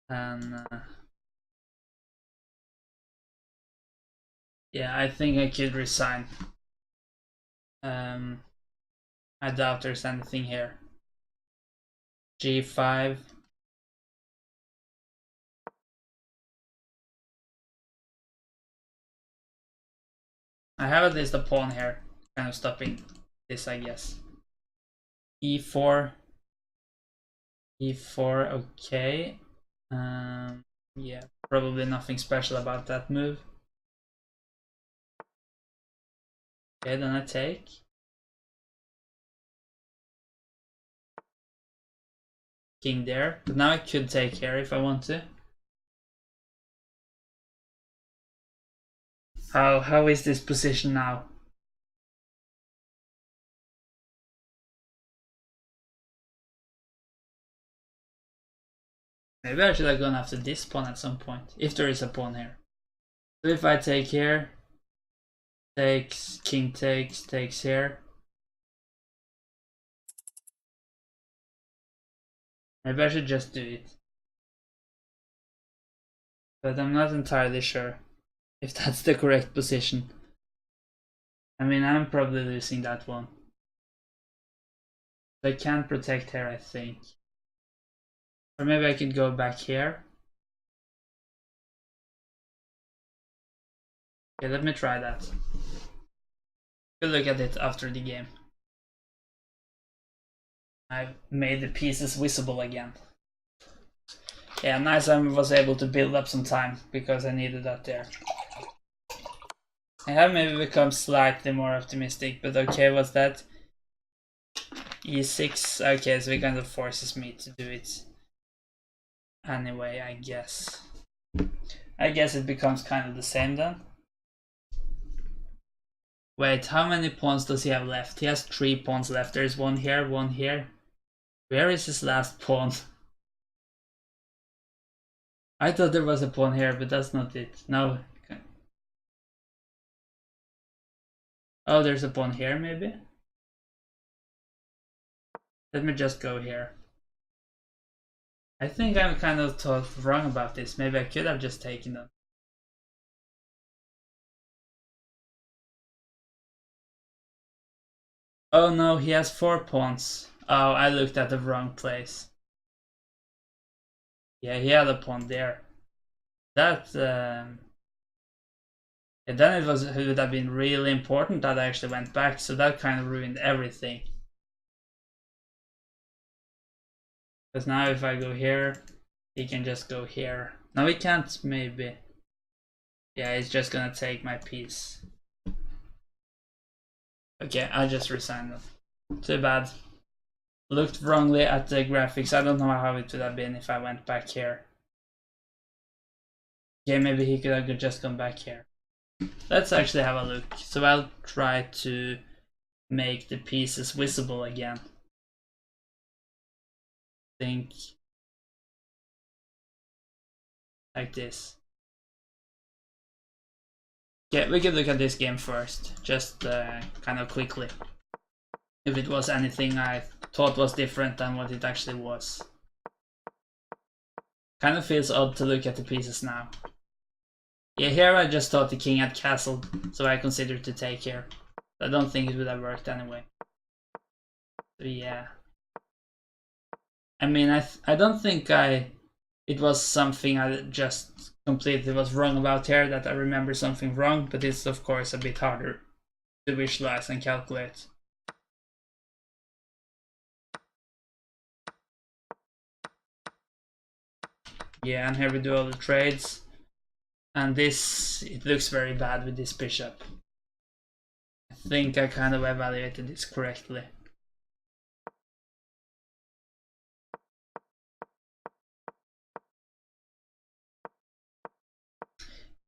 And yeah, I think I could resign. I doubt there's anything here. G5. I have at least a pawn here, kind of stopping this, I guess. E4. E4, okay. Yeah, probably nothing special about that move. Okay, then I take. King there, but now I could take here if I want to. How is this position now? Maybe I should have gone after this pawn at some point, if there is a pawn here. So if I take here, takes, king takes here. Maybe I should just do it. But I'm not entirely sure if that's the correct position. I mean, I'm probably losing that one. I can't protect here, I think. Or maybe I could go back here. Okay, let me try that. We'll look at it after the game. I've made the pieces visible again. Yeah, nice I was able to build up some time because I needed that there. I have maybe become slightly more optimistic, but okay, what's that? E6, okay, so it kind of forces me to do it anyway, I guess. I guess it becomes kind of the same then. Wait, how many pawns does he have left? He has 3 pawns left. There's one here, one here. Where is his last pawn? I thought there was a pawn here, but that's not it. No. Okay. Oh, there's a pawn here, maybe? Let me just go here. I think I'm kind of thought wrong about this. Maybe I could have just taken them. Oh no, he has 4 pawns. Oh, I looked at the wrong place. Yeah, he had a pawn there. That and then it would have been really important that I actually went back, so that kind of ruined everything. Because now if I go here, he can just go here. No, he can't, maybe. Yeah, he's just gonna take my piece. Okay, I just resigned them. Too bad. Looked wrongly at the graphics. I don't know how it would have been if I went back here. Okay, maybe he could have just gone back here. Let's actually have a look. So I'll try to make the pieces visible again. Think like this. Okay, we can look at this game first, just kind of quickly. If it was anything I thought was different than what it actually was. Kind of feels odd to look at the pieces now. Yeah, here I just thought the king had castled, so I considered to take here. I don't think it would have worked anyway. So yeah. I mean, I don't think it was something I just completely was wrong about here, that I remember something wrong, but it's of course a bit harder to visualize and calculate. Yeah, and here we do all the trades. And this, it looks very bad with this bishop. I think I kind of evaluated this correctly.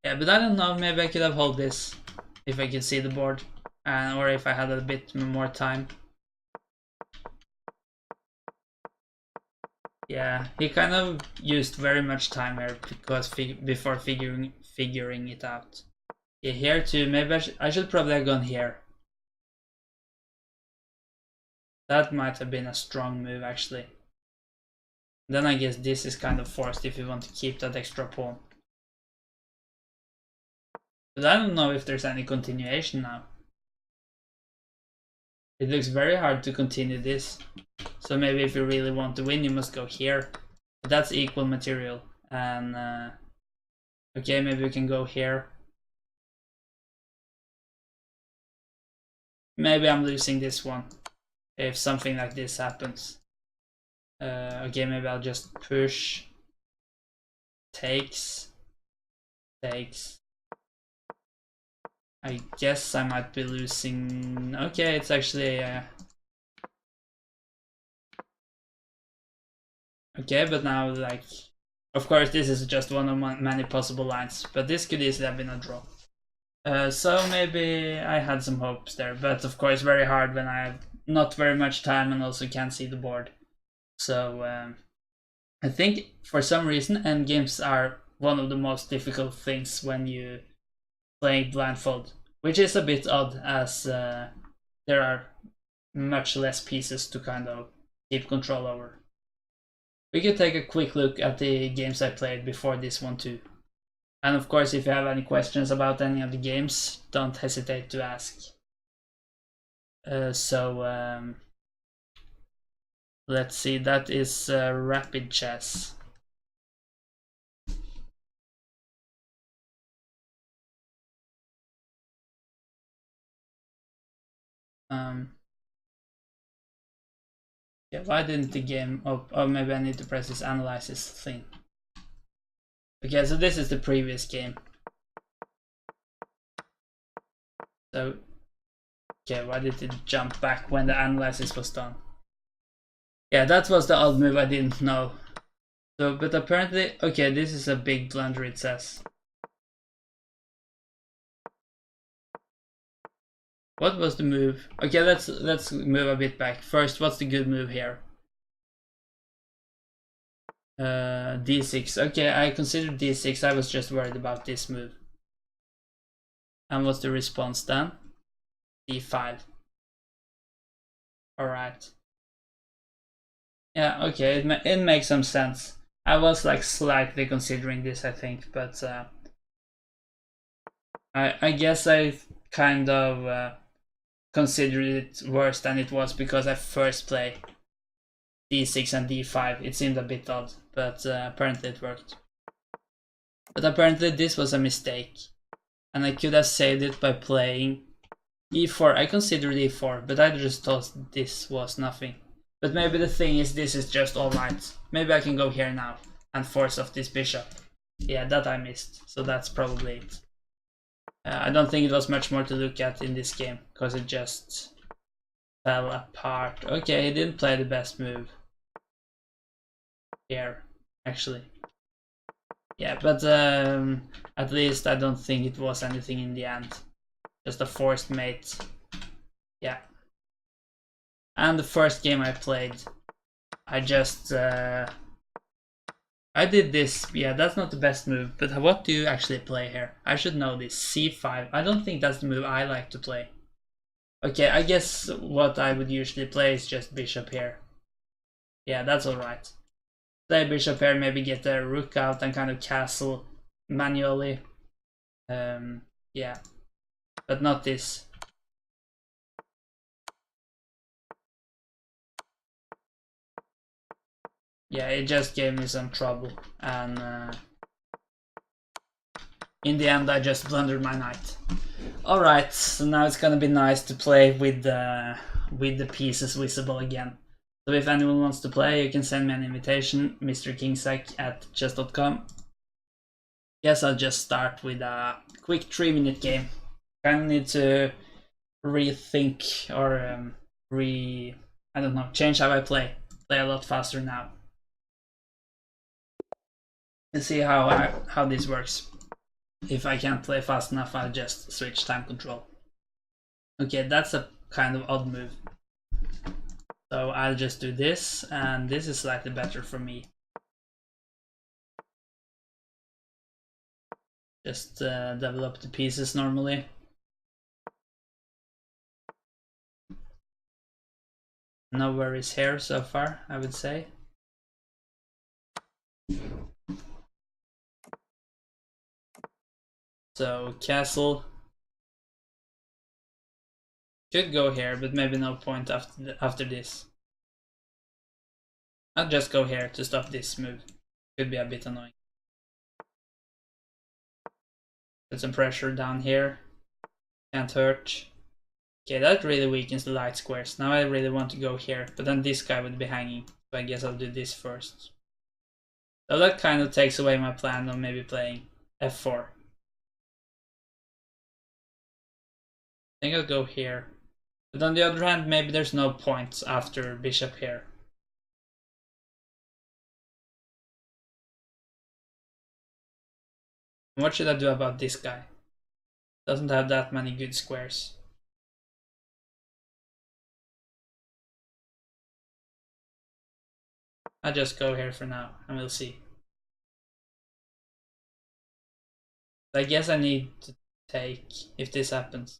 Yeah, but I don't know, maybe I could have held this if I could see the board, or if I had a bit more time. Yeah, he kind of used very much time here because before figuring it out. Yeah, here too. Maybe I should probably have gone here. That might have been a strong move, actually. Then I guess this is kind of forced if you want to keep that extra pawn. But I don't know if there's any continuation now. It looks very hard to continue this. So maybe if you really want to win, you must go here. But that's equal material. And okay, maybe we can go here. Maybe I'm losing this one if something like this happens. Okay, maybe I'll just push. Takes. I guess I might be losing. Okay, it's actually okay, but now, like, of course this is just one of many possible lines, but this could easily have been a draw. So maybe I had some hopes there, but of course very hard when I have not very much time and also can't see the board. So I think for some reason endgames are one of the most difficult things when you play blindfold, which is a bit odd as there are much less pieces to kind of keep control over. We could take a quick look at the games I played before this one too. And of course, if you have any questions about any of the games, don't hesitate to ask. Let's see, that is rapid chess. Yeah, why didn't the game... Oh, maybe I need to press this analysis thing. Okay, so this is the previous game. So, okay, why did it jump back when the analysis was done? Yeah, that was the odd move I didn't know. So, but apparently, okay, this is a big blunder, it says. What was the move? Okay, let's move a bit back. First, what's the good move here? D6. Okay, I considered D6. I was just worried about this move. And what's the response then? D5. Alright. Yeah, okay, it makes some sense. I was like slightly considering this, I think, but I guess I kind of considered it worse than it was because I first played D6 and D5. It seemed a bit odd, but apparently it worked. But apparently this was a mistake, and I could have saved it by playing E4. I considered E4, but I just thought this was nothing. But maybe the thing is this is just alright. Maybe I can go here now and force off this bishop. Yeah, that I missed, so that's probably it. I don't think it was much more to look at in this game, because it just fell apart. Okay, he didn't play the best move here, actually. Yeah, but at least I don't think it was anything in the end. Just a forced mate. Yeah. And the first game I played, I just... I did this. Yeah, that's not the best move, but what do you actually play here? I should know this. C5. I don't think that's the move I like to play. Okay, I guess what I would usually play is just bishop here. Yeah, that's alright. Play bishop here, maybe get the rook out and kind of castle manually. Yeah, but not this. Yeah, it just gave me some trouble, and in the end I just blundered my knight. Alright, so now it's gonna be nice to play with the pieces visible again. So if anyone wants to play, you can send me an invitation, mrkingsack@chess.com. Yes, I'll just start with a quick 3-minute game. Kind of need to rethink or I don't know, change how I play. Play a lot faster now. And see how this works. If I can't play fast enough, I'll just switch time control. Okay, that's a kind of odd move. So I'll just do this, and this is slightly better for me. Just develop the pieces normally. No worries here so far, I would say. So castle should go here, but maybe no point after this. I'll just go here to stop this move. Could be a bit annoying. Put some pressure down here. Can't hurt. Okay, that really weakens the light squares. Now I really want to go here, but then this guy would be hanging. So I guess I'll do this first. So that kind of takes away my plan of maybe playing f4. I think I'll go here. But on the other hand, maybe there's no points after bishop here. What should I do about this guy? Doesn't have that many good squares. I'll just go here for now and we'll see. I guess I need to take if this happens.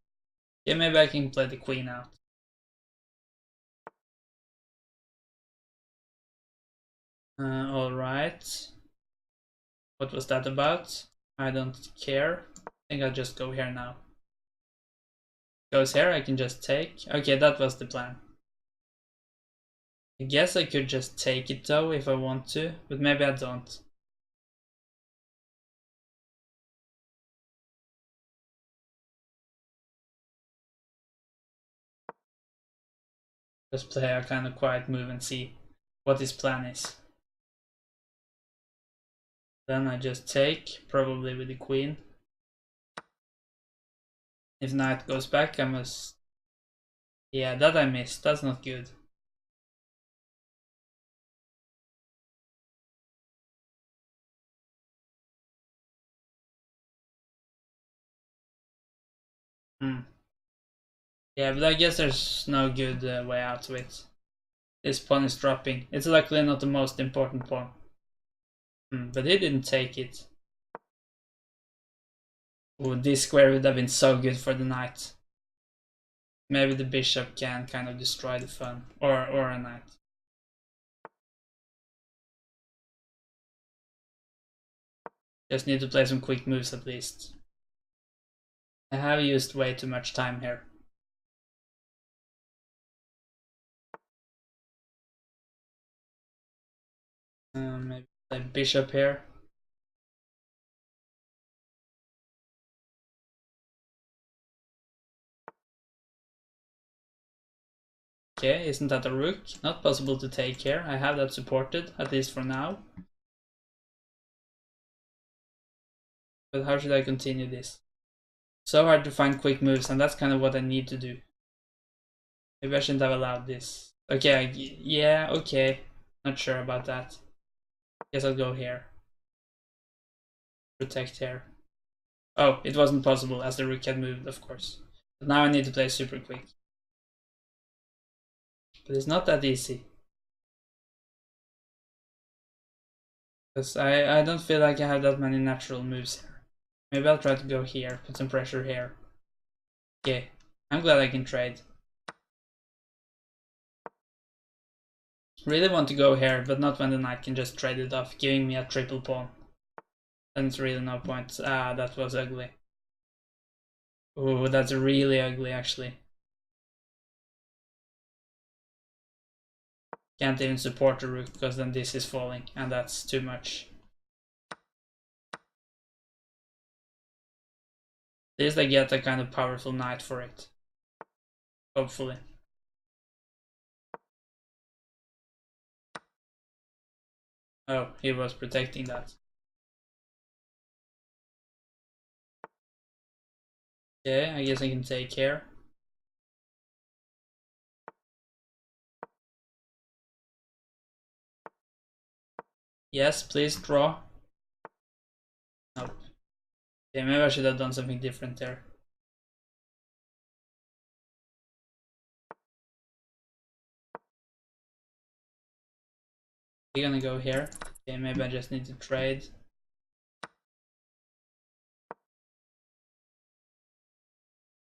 Yeah, maybe I can play the queen out. Alright. What was that about? I don't care. I think I'll just go here now. Goes here, I can just take. Okay, that was the plan. I guess I could just take it though if I want to, but maybe I don't. Just play a kind of quiet move and see what his plan is. Then I just take, probably with the queen. If knight goes back, I must... Yeah, that I missed. That's not good. Yeah, but I guess there's no good way out of it. This pawn is dropping. It's luckily not the most important pawn. But he didn't take it. Oh, this square would have been so good for the knight. Maybe the bishop can kind of destroy the fun. Or a knight. Just need to play some quick moves at least. I have used way too much time here. Maybe play bishop here. Okay, isn't that a rook? Not possible to take here. I have that supported, at least for now. But how should I continue this? So hard to find quick moves, and that's kind of what I need to do. Maybe I shouldn't have allowed this. Okay, yeah, okay. Not sure about that. Guess I'll go here. Protect here. Oh, it wasn't possible as the rook had moved, of course. But now I need to play super quick. But it's not that easy. Because I don't feel like I have that many natural moves here. Maybe I'll try to go here, put some pressure here. Okay, I'm glad I can trade. Really want to go here, but not when the knight can just trade it off, giving me a triple pawn. Then it's really no point. Ah, that was ugly. Oh, that's really ugly actually. Can't even support the rook because then this is falling, and that's too much. At least I get a kind of powerful knight for it. Hopefully. Oh, he was protecting that. Okay, I guess I can take care. Yes, please draw. Nope. Okay, maybe I should have done something different there. You're gonna go here. Okay, maybe I just need to trade.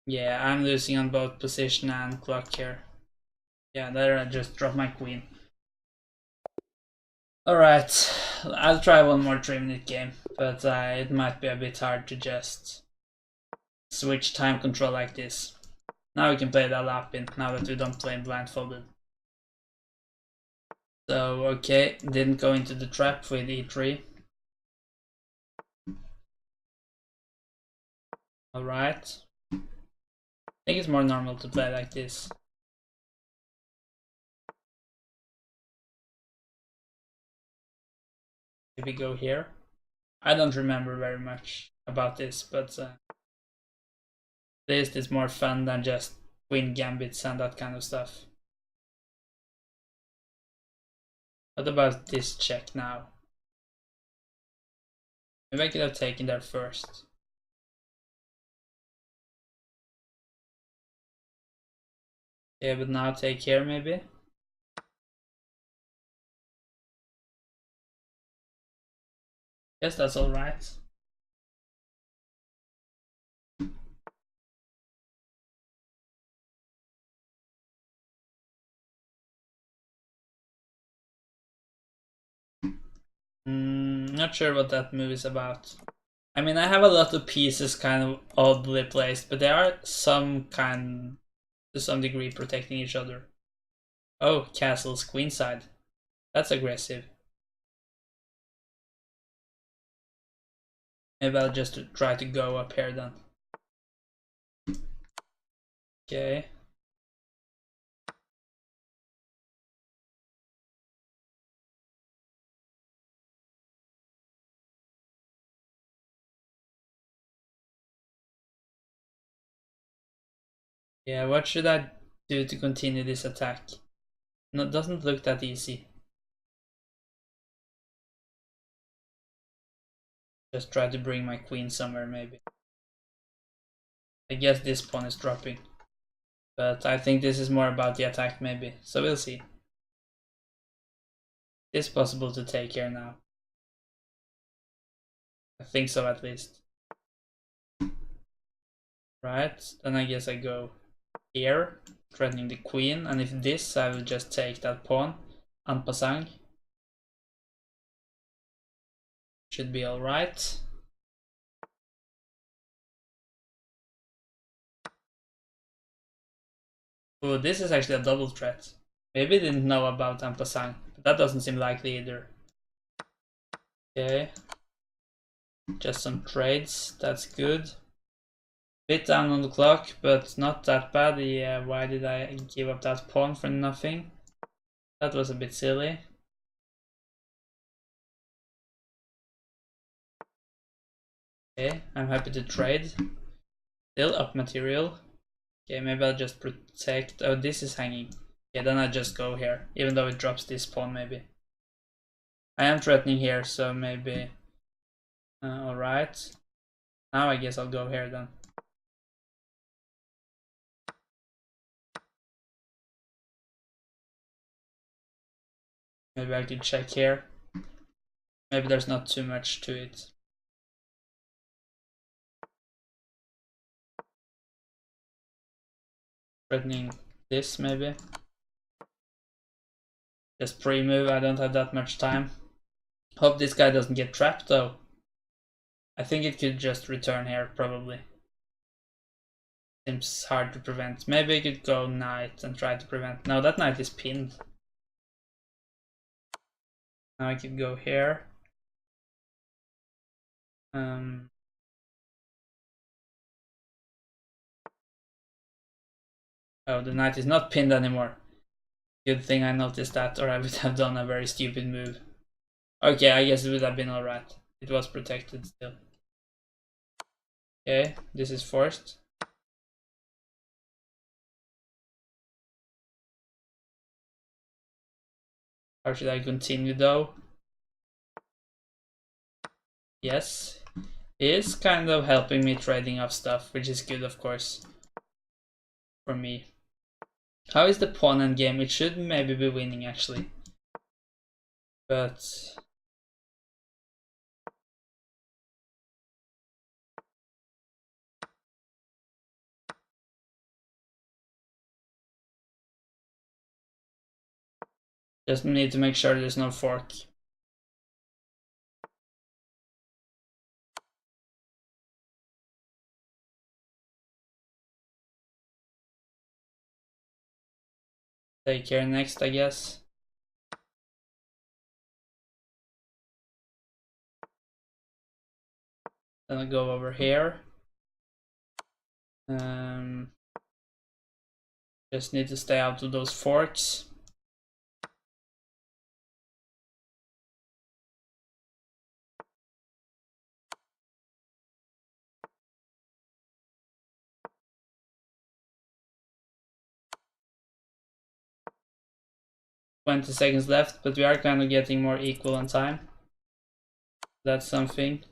Yeah, I'm losing on both position and clock here. Yeah, there I just dropped my queen. Alright, I'll try one more 3-minute game, but it might be a bit hard to just switch time control like this. Now we can play that lapin, now that we don't play blindfolded. So, okay, didn't go into the trap with e3. Alright. I think it's more normal to play like this. If we go here. I don't remember very much about this, but this is more fun than just queen gambits and that kind of stuff. What about this check now? Maybe I could have taken there first. Yeah, but now take here maybe? Yes, that's alright. Not sure what that move is about. I mean, I have a lot of pieces kind of oddly placed, but they are to some degree protecting each other. Oh, castles queenside. That's aggressive. Maybe I'll just try to go up here then. Okay. Yeah, what should I do to continue this attack? No, it doesn't look that easy. Just try to bring my queen somewhere maybe. I guess this pawn is dropping. But I think this is more about the attack maybe. So we'll see. It's possible to take here now. I think so at least. Right, then I guess I go here, threatening the queen, and if this, I will just take that pawn, en passant. Should be alright. Oh, this is actually a double threat. Maybe didn't know about en passant, but that doesn't seem likely either. Okay. Just some trades, that's good. Bit down on the clock, but not that bad. Yeah, why did I give up that pawn for nothing? That was a bit silly. Okay, I'm happy to trade. Still up material. Okay, maybe I'll just protect. Oh, this is hanging. Yeah, then I just go here, even though it drops this pawn maybe. I am threatening here, so maybe... alright. Now I guess I'll go here then. Maybe I could check here. Maybe there's not too much to it. Threatening this maybe. Just pre-move, I don't have that much time. Hope this guy doesn't get trapped though. I think it could just return here probably. Seems hard to prevent. Maybe I could go knight and try to prevent. No, that knight is pinned. Now I could go here. Oh, the knight is not pinned anymore. Good thing I noticed that, or I would have done a very stupid move. Okay, I guess it would have been alright. It was protected still. Okay, this is forced. How should I continue though? Yes. He is kind of helping me trading off stuff, which is good of course. For me. How is the pawn endgame? It should maybe be winning actually. But... Just need to make sure there's no fork. Take here next, I guess. Then I'll go over here. Just need to stay out of those forks. $20 left, but we are kind of getting more equal on time. That's something.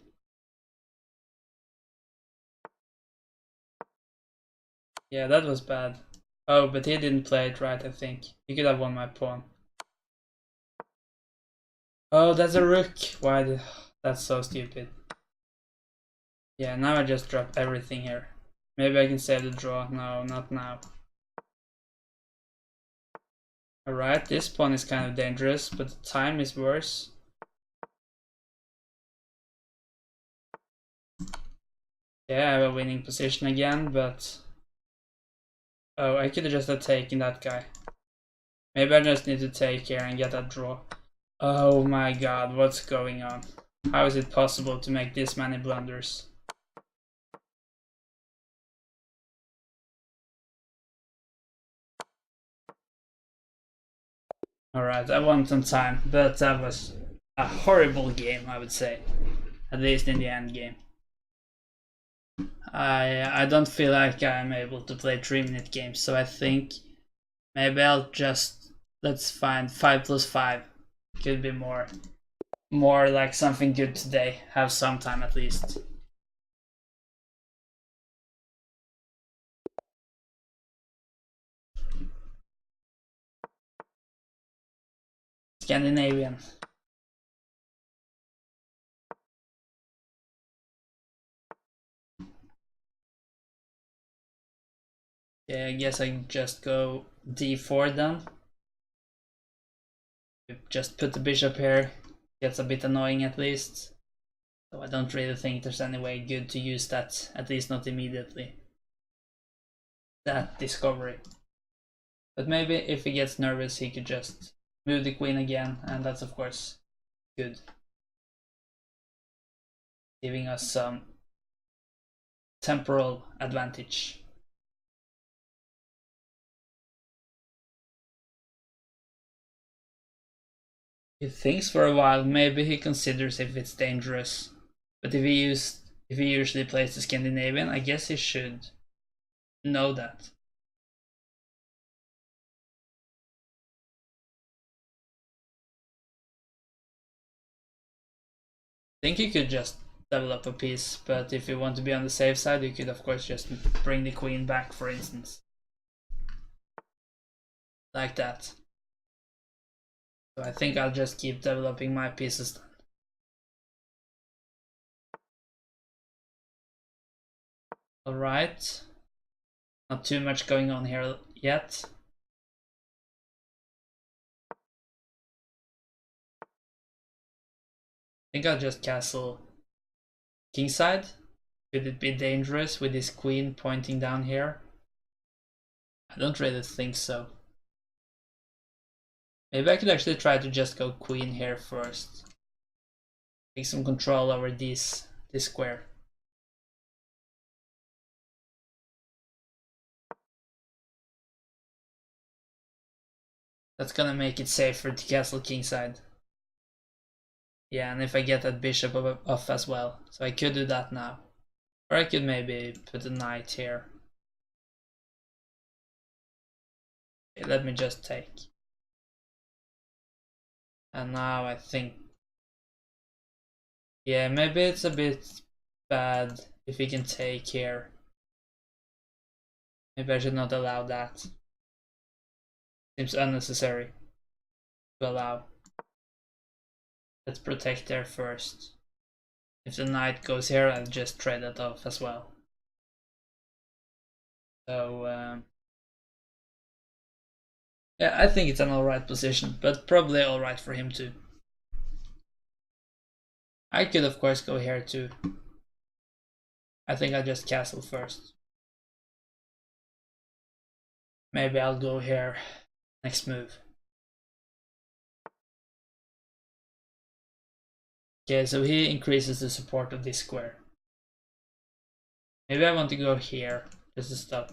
Yeah, that was bad. Oh, but he didn't play it right, I think. He could have won my pawn. Oh, that's a rook. Why did... That's so stupid. Yeah, now I just drop everything here. Maybe I can save the draw. No, not now. Alright, this pawn is kind of dangerous, but the time is worse. Yeah, I have a winning position again, but... Oh, I could have just taken that guy. Maybe I just need to take here and get that draw. Oh my god, what's going on? How is it possible to make this many blunders? Alright, I won some time, but that was a horrible game, I would say. At least in the end game. I don't feel like I'm able to play 3-minute games, so I think maybe I'll just... Let's find 5 plus 5. Could be more like something good today. Have some time at least. Scandinavian. Yeah, I guess I just go d4 then. Just put the bishop here. Gets a bit annoying at least. So I don't really think there's any way good to use that, at least not immediately. That discovery. But maybe if he gets nervous he could just move the queen again, and that's of course good. Giving us some temporal advantage. He thinks for a while, maybe he considers if it's dangerous. But if he usually plays the Scandinavian, I guess he should know that. I think you could just develop a piece, but if you want to be on the safe side, you could of course just bring the queen back, for instance. Like that. So I think I'll just keep developing my pieces then. Alright. Not too much going on here yet. I think I'll just castle kingside. Could it be dangerous with this queen pointing down here? I don't really think so. Maybe I could actually try to just go queen here first. Take some control over this square. That's gonna make it safer to castle kingside. Yeah, and if I get that bishop off as well. So I could do that now. Or I could maybe put a knight here. Okay, let me just take. And now I think... Yeah, maybe it's a bit bad if we can take here. Maybe I should not allow that. Seems unnecessary to allow. Let's protect there first. If the knight goes here, I'll just trade that off as well. So Yeah, I think it's an alright position, but probably alright for him too. I could of course go here too. I think I'll just castle first. Maybe I'll go here next move. Okay, so he increases the support of this square. Maybe I want to go here just to stop.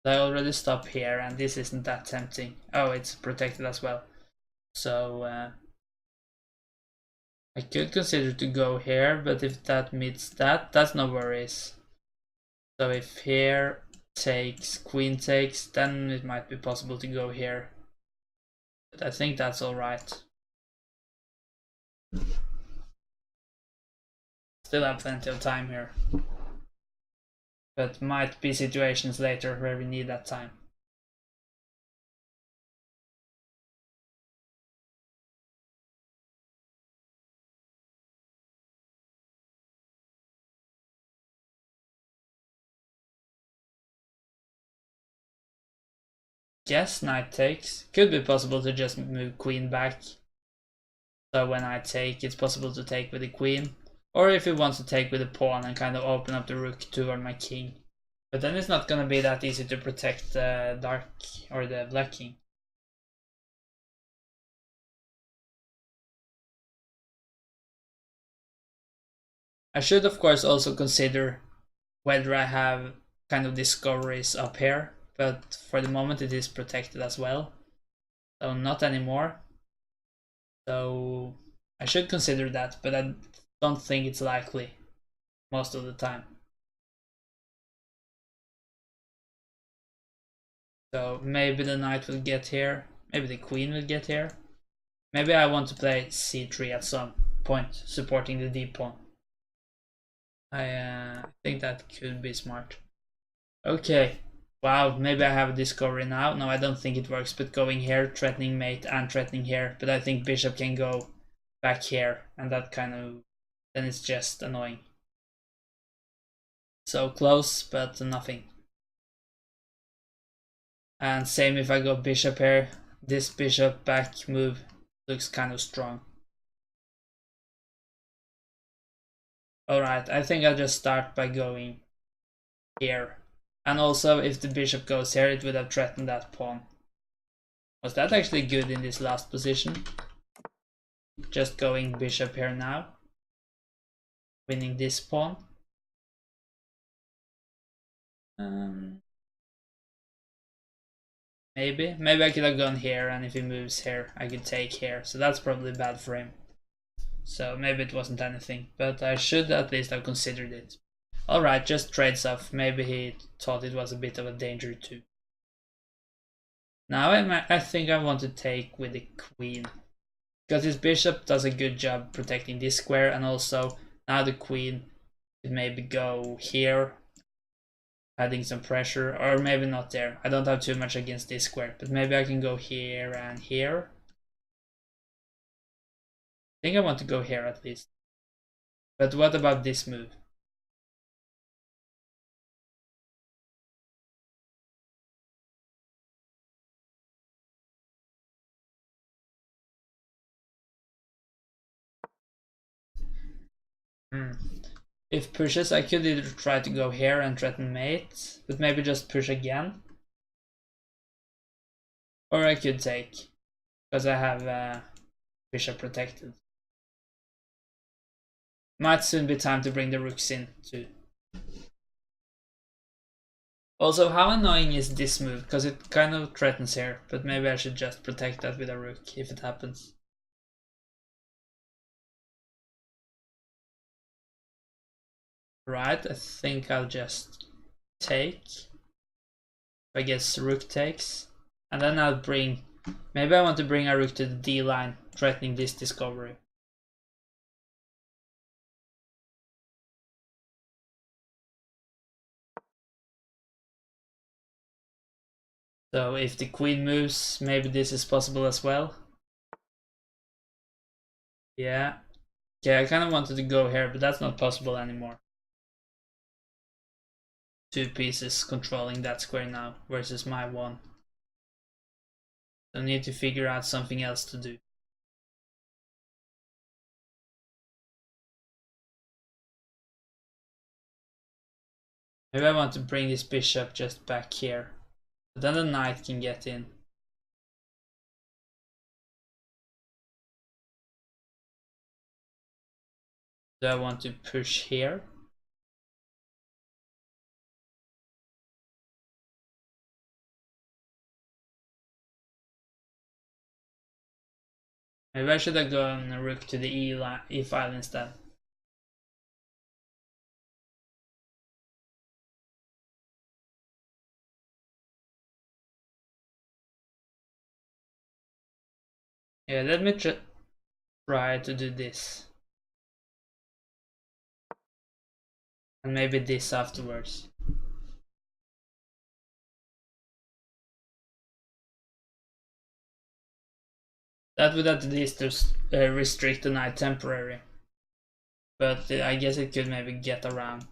I already stop here and this isn't that tempting. Oh, it's protected as well. So I could consider to go here, but if that meets that, that's no worries. So if here takes, queen takes, then it might be possible to go here. But I think that's alright. Still have plenty of time here. But might be situations later where we need that time. Yes, knight takes. Could be possible to just move queen back. So when I take, it's possible to take with the queen. Or if he wants to take with the pawn and kind of open up the rook toward my king. But then it's not gonna be that easy to protect the dark or the black king. I should of course also consider whether I have kind of discoveries up here, but for the moment it is protected as well. So not anymore. So I should consider that, but I don't think it's likely most of the time. So maybe the knight will get here, maybe the queen will get here. Maybe I want to play c3 at some point, supporting the d pawn. I think that could be smart. Okay, wow, maybe I have a discovery now. No, I don't think it works, but going here, threatening mate and threatening here. But I think bishop can go back here, and that kind of, then it's just annoying. So close, but nothing. And same if I go bishop here, this bishop back move looks kind of strong. Alright, I think I'll just start by going here. And also, if the bishop goes here, it would have threatened that pawn. Was that actually good in this last position? Just going bishop here now. Winning this pawn. Maybe I could have gone here, and if he moves here, I could take here. So that's probably bad for him. So maybe it wasn't anything, but I should at least have considered it. Alright, just trades off. Maybe he thought it was a bit of a danger too. Now I think I want to take with the queen. Because his bishop does a good job protecting this square, and also now the queen could maybe go here, adding some pressure, or maybe not there. I don't have too much against this square, but maybe I can go here and here. I think I want to go here at least. But what about this move? If pushes, I could either try to go here and threaten mate, but maybe just push again. Or I could take, because I have bishop protected. Might soon be time to bring the rooks in too. Also, how annoying is this move? Because it kind of threatens here, but maybe I should just protect that with a rook if it happens. Right, I think I'll just take. I guess rook takes. And then I'll bring, maybe I want to bring a rook to the D line, threatening this discovery. So if the queen moves, maybe this is possible as well. Yeah. Okay, I kind of wanted to go here, but that's not possible anymore. Two pieces controlling that square now versus my one. So I need to figure out something else to do. Maybe I want to bring this bishop just back here. But then the knight can get in. Do I want to push here? Maybe I should have gone rook to the e file instead. Yeah, let me try to do this. And maybe this afterwards. That would at least restrict the knight temporary. But I guess it could maybe get around.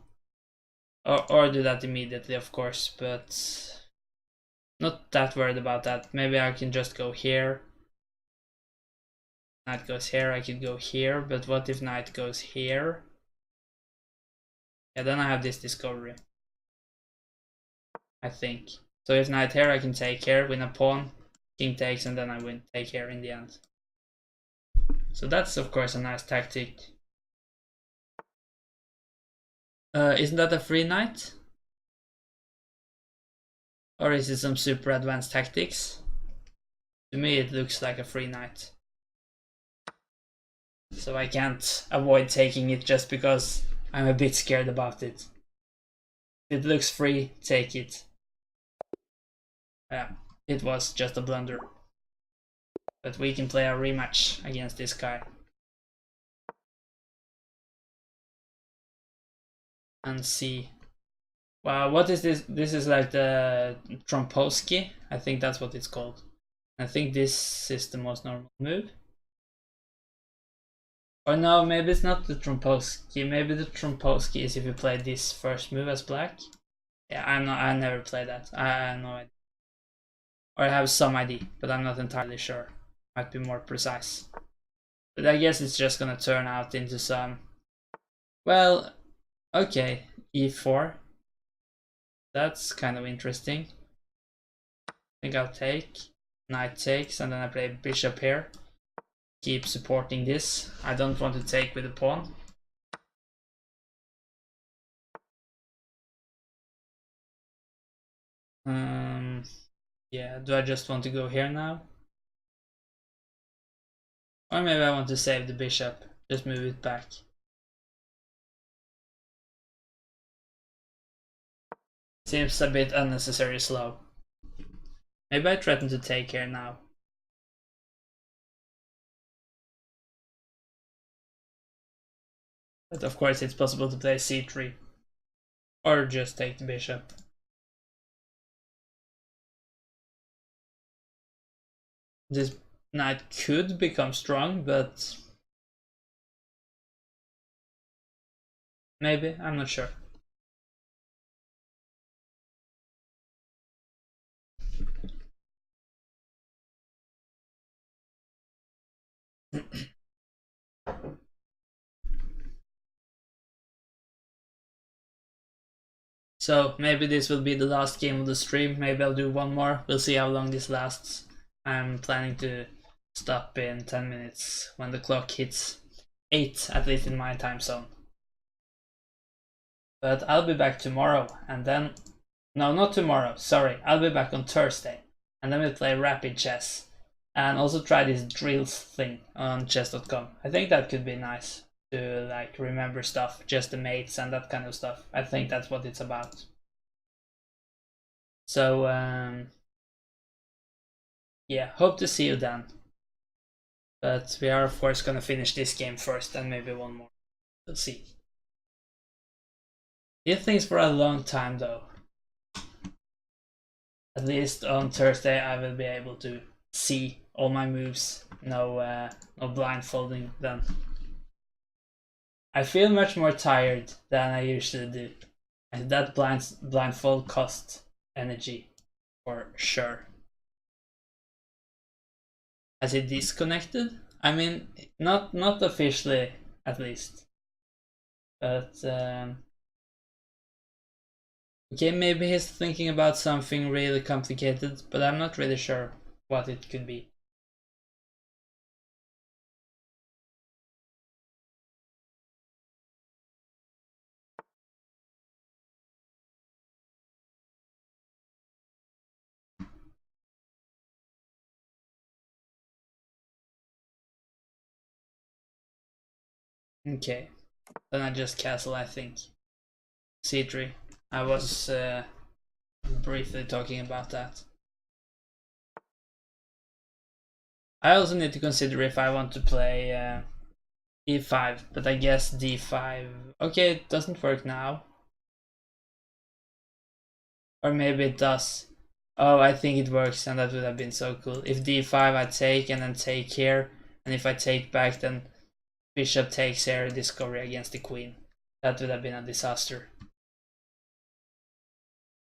Or do that immediately, of course, but not that worried about that. Maybe I can just go here. Knight goes here, I could go here, but what if knight goes here? Yeah, then I have this discovery, I think. So if knight here, I can take here, win a pawn, king takes, and then I win, take here in the end. So that's of course a nice tactic. Isn't that a free knight? Or is it some super advanced tactics? To me it looks like a free knight. So I can't avoid taking it just because I'm a bit scared about it. It looks free, take it. Yeah, it was just a blunder. But we can play a rematch against this guy. And see. Wow, what is this? This is like the Trompowsky. I think that's what it's called. I think this is the most normal move. Or no, maybe it's not the Trompowsky. Maybe the Trompowsky is if you play this first move as black. Yeah, I never played that. I have no idea. Or I have some idea, but I'm not entirely sure. Might be more precise. But I guess it's just gonna turn out into some... Well, okay, e4. That's kind of interesting. I think I'll take. Knight takes, and then I play bishop here. Keep supporting this. I don't want to take with the pawn. Yeah, do I just want to go here now? Or maybe I want to save the bishop, just move it back. Seems a bit unnecessarily slow. Maybe I threaten to take here now. But of course it's possible to play c3. Or just take the bishop. This knight could become strong, but... maybe, I'm not sure. So maybe this will be the last game of the stream. Maybe I'll do one more. We'll see how long this lasts. I'm planning to stop in 10 minutes when the clock hits 8, at least in my time zone. But I'll be back tomorrow, and then... no, not tomorrow, sorry. I'll be back on Thursday. And then we'll play rapid chess. And also try this drills thing on chess.com. I think that could be nice to like remember stuff, just the mates and that kind of stuff. I think that's what it's about. So yeah, hope to see you then. But we are of course gonna finish this game first and maybe one more. We'll see. Did things for a long time though. At least on Thursday I will be able to see all my moves. No blindfolding then. I feel much more tired than I usually do. And that blindfold cost energy for sure. Has he disconnected? I mean, not officially, at least. But okay, maybe he's thinking about something really complicated, but I'm not really sure what it could be. Okay, then I just castle, I think. C3. I was briefly talking about that. I also need to consider if I want to play e5, but I guess d5. Okay, it doesn't work now. Or maybe it does. Oh, I think it works, and that would have been so cool. If d5 I take and then take here, and if I take back, then bishop takes here, discovery against the queen. That would have been a disaster.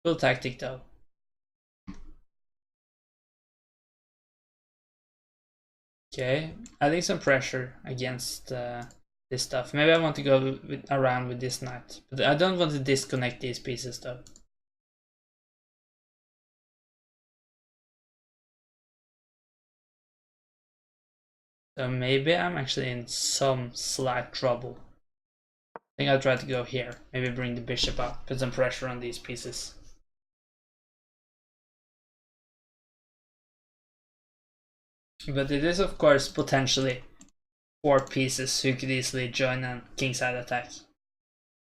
Cool tactic though. Okay, adding some pressure against this stuff. Maybe I want to go around with this knight, but I don't want to disconnect these pieces though. So maybe I'm actually in some slight trouble. I think I'll try to go here. Maybe bring the bishop up, put some pressure on these pieces. But it is of course potentially 4 pieces who could easily join a kingside attack.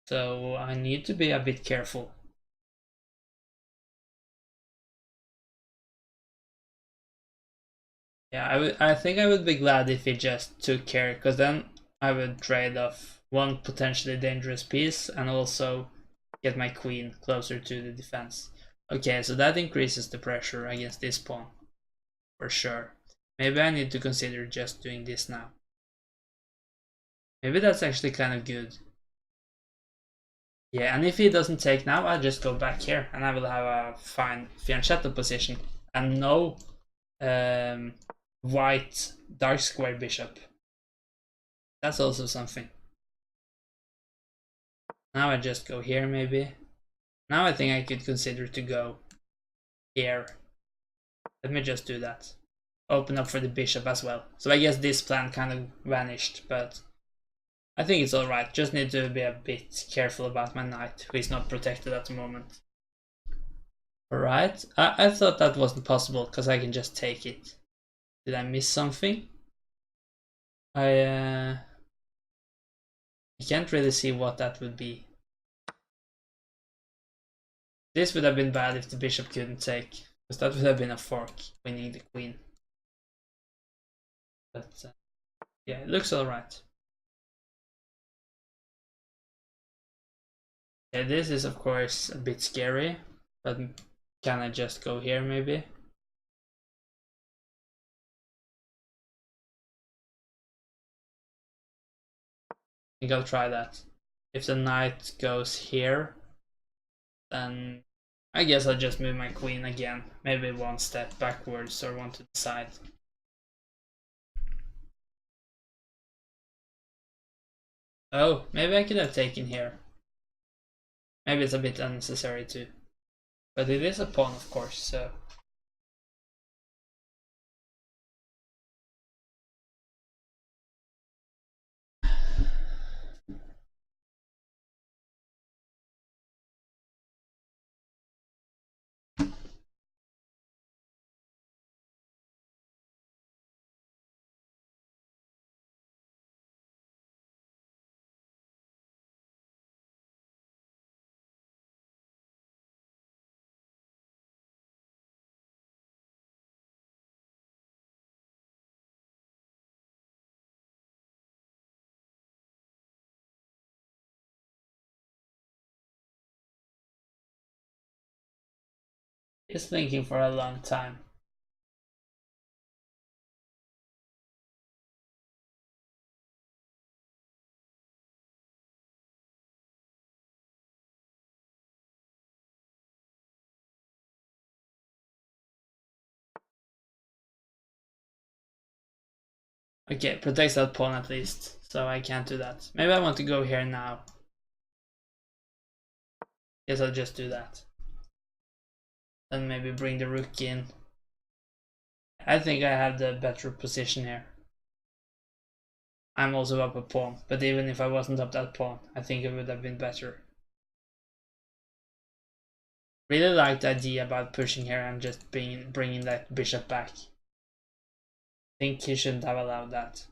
So I need to be a bit careful. Yeah, I think I would be glad if he just took care, because then I would trade off one potentially dangerous piece and also get my queen closer to the defense. Okay, so that increases the pressure against this pawn, for sure. Maybe I need to consider just doing this now. Maybe that's actually kind of good. Yeah, and if he doesn't take now, I'll just go back here and I will have a fine fianchetto position and no white dark square bishop. That's also something. Now I just go here maybe. Now I think I could consider to go here. Let me just do that. Open up for the bishop as well. So I guess this plan kind of vanished, but I think it's alright. Just need to be a bit careful about my knight, who is not protected at the moment. Alright, I thought that wasn't possible, because I can just take it. Did I miss something? I can't really see what that would be. This would have been bad if the bishop couldn't take, because that would have been a fork, winning the queen. But yeah, it looks alright. Yeah, this is of course a bit scary, but can I just go here maybe? I think I'll try that. If the knight goes here, then I guess I'll just move my queen again. Maybe one step backwards or one to the side. Oh, maybe I could have taken here. Maybe it's a bit unnecessary too. But it is a pawn, of course, so... He's thinking for a long time. Okay, protects that pawn at least, so I can't do that. Maybe I want to go here now. Guess I'll just do that. Then maybe bring the rook in. I think I have the better position here. I'm also up a pawn, but even if I wasn't up that pawn, I think it would have been better. Really like the idea about pushing here and just bringing that bishop back. I think he shouldn't have allowed that.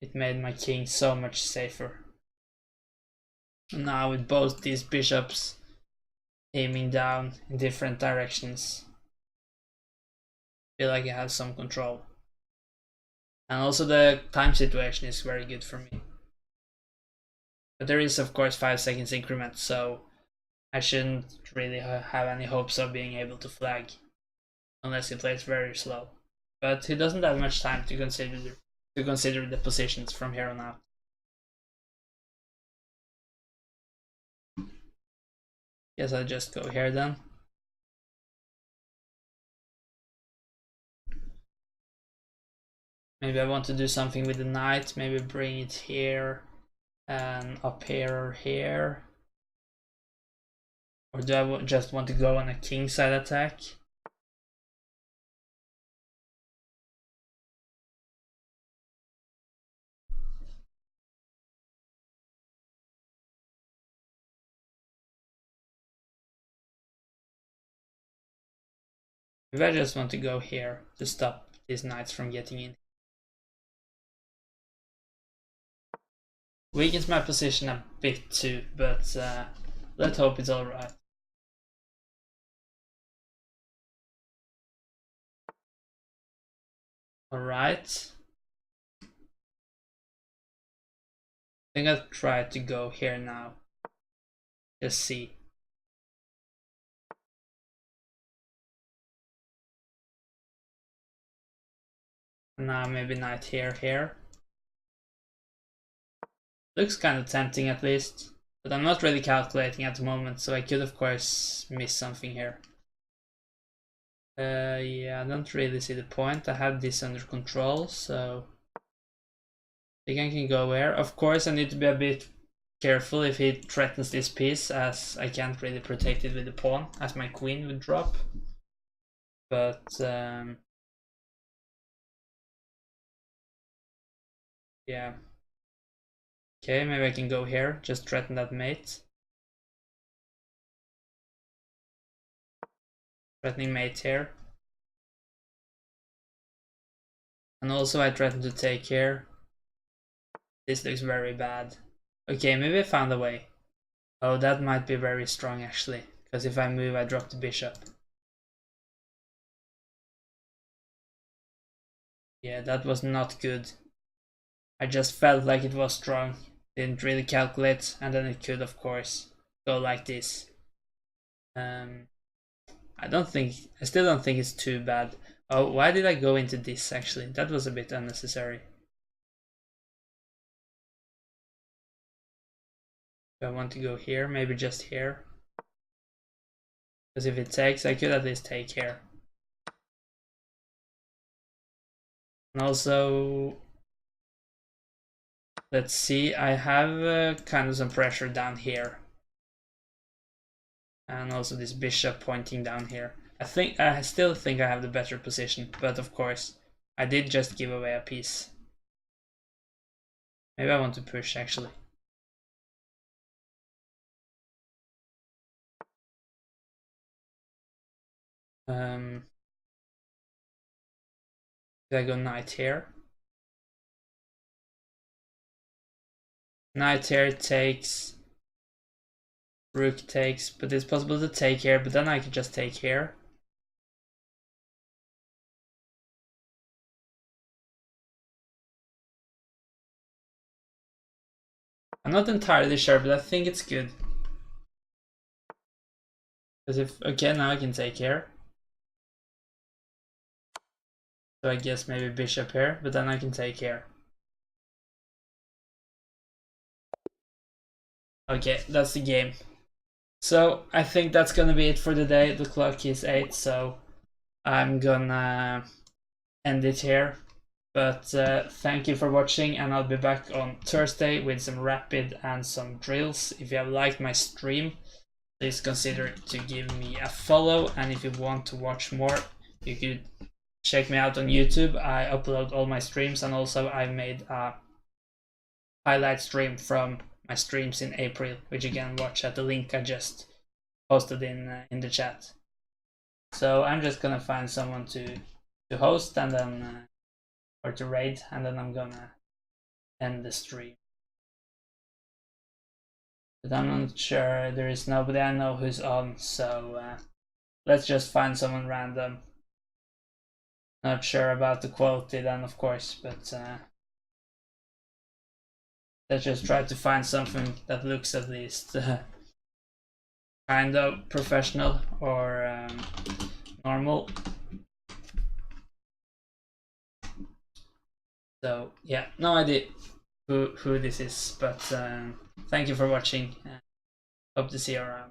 It made my king so much safer. Now with both these bishops aiming down in different directions, I feel like I have some control. And also the time situation is very good for me. But there is of course 5 seconds increment, so I shouldn't really have any hopes of being able to flag. Unless he plays very slow. But he doesn't have much time to consider the positions from here on out. Guess I'll just go here then. Maybe I want to do something with the knight, maybe bring it here and up here or here. Or do I just want to go on a kingside attack? Maybe I just want to go here to stop these knights from getting in. Weakens my position a bit too, but let's hope it's alright. Alright. I think I'll try to go here now. Just see. Now maybe knight here. Looks kind of tempting at least, but I'm not really calculating at the moment, so I could of course miss something here. Yeah, I don't really see the point. I have this under control, so I think I can go here. Of course I need to be a bit careful if he threatens this piece, as I can't really protect it with the pawn, as my queen would drop. But yeah. Okay, maybe I can go here, just threaten that mate. Threatening mate here. And also I threaten to take here. This looks very bad. Okay, maybe I found a way. Oh, that might be very strong actually, because if I move I drop the bishop. Yeah, that was not good. I just felt like it was strong. Didn't really calculate, and then it could of course go like this. I still don't think it's too bad. Oh, why did I go into this actually? That was a bit unnecessary. Do I want to go here? Maybe just here. Because if it takes, I could at least take here. And also, let's see, I have kind of some pressure down here. And also this bishop pointing down here. I still think I have the better position, but of course, I did just give away a piece. Maybe I want to push actually. Did I go knight here? Knight here takes. Rook takes, but it's possible to take here, but then I could just take here. I'm not entirely sure, but I think it's good. Because if, okay, now I can take here. So I guess maybe bishop here, but then I can take here. Okay, that's the game. So I think that's gonna be it for the day. The clock is 8, so I'm gonna end it here. But thank you for watching, and I'll be back on Thursday with some rapid and some drills. If you have liked my stream, please consider to give me a follow, and if you want to watch more, you could check me out on YouTube. I upload all my streams, and also I made a highlight stream from my streams in April, which you can watch at the link I just posted in the chat. So I'm just gonna find someone to host, and then or to raid, and then I'm gonna end the stream. But I'm not sure, there is nobody I know who's on, so let's just find someone random. Not sure about the quality then, of course, but let's just try to find something that looks at least kind of professional or normal. So yeah, no idea who this is, but thank you for watching. Hope to see you around.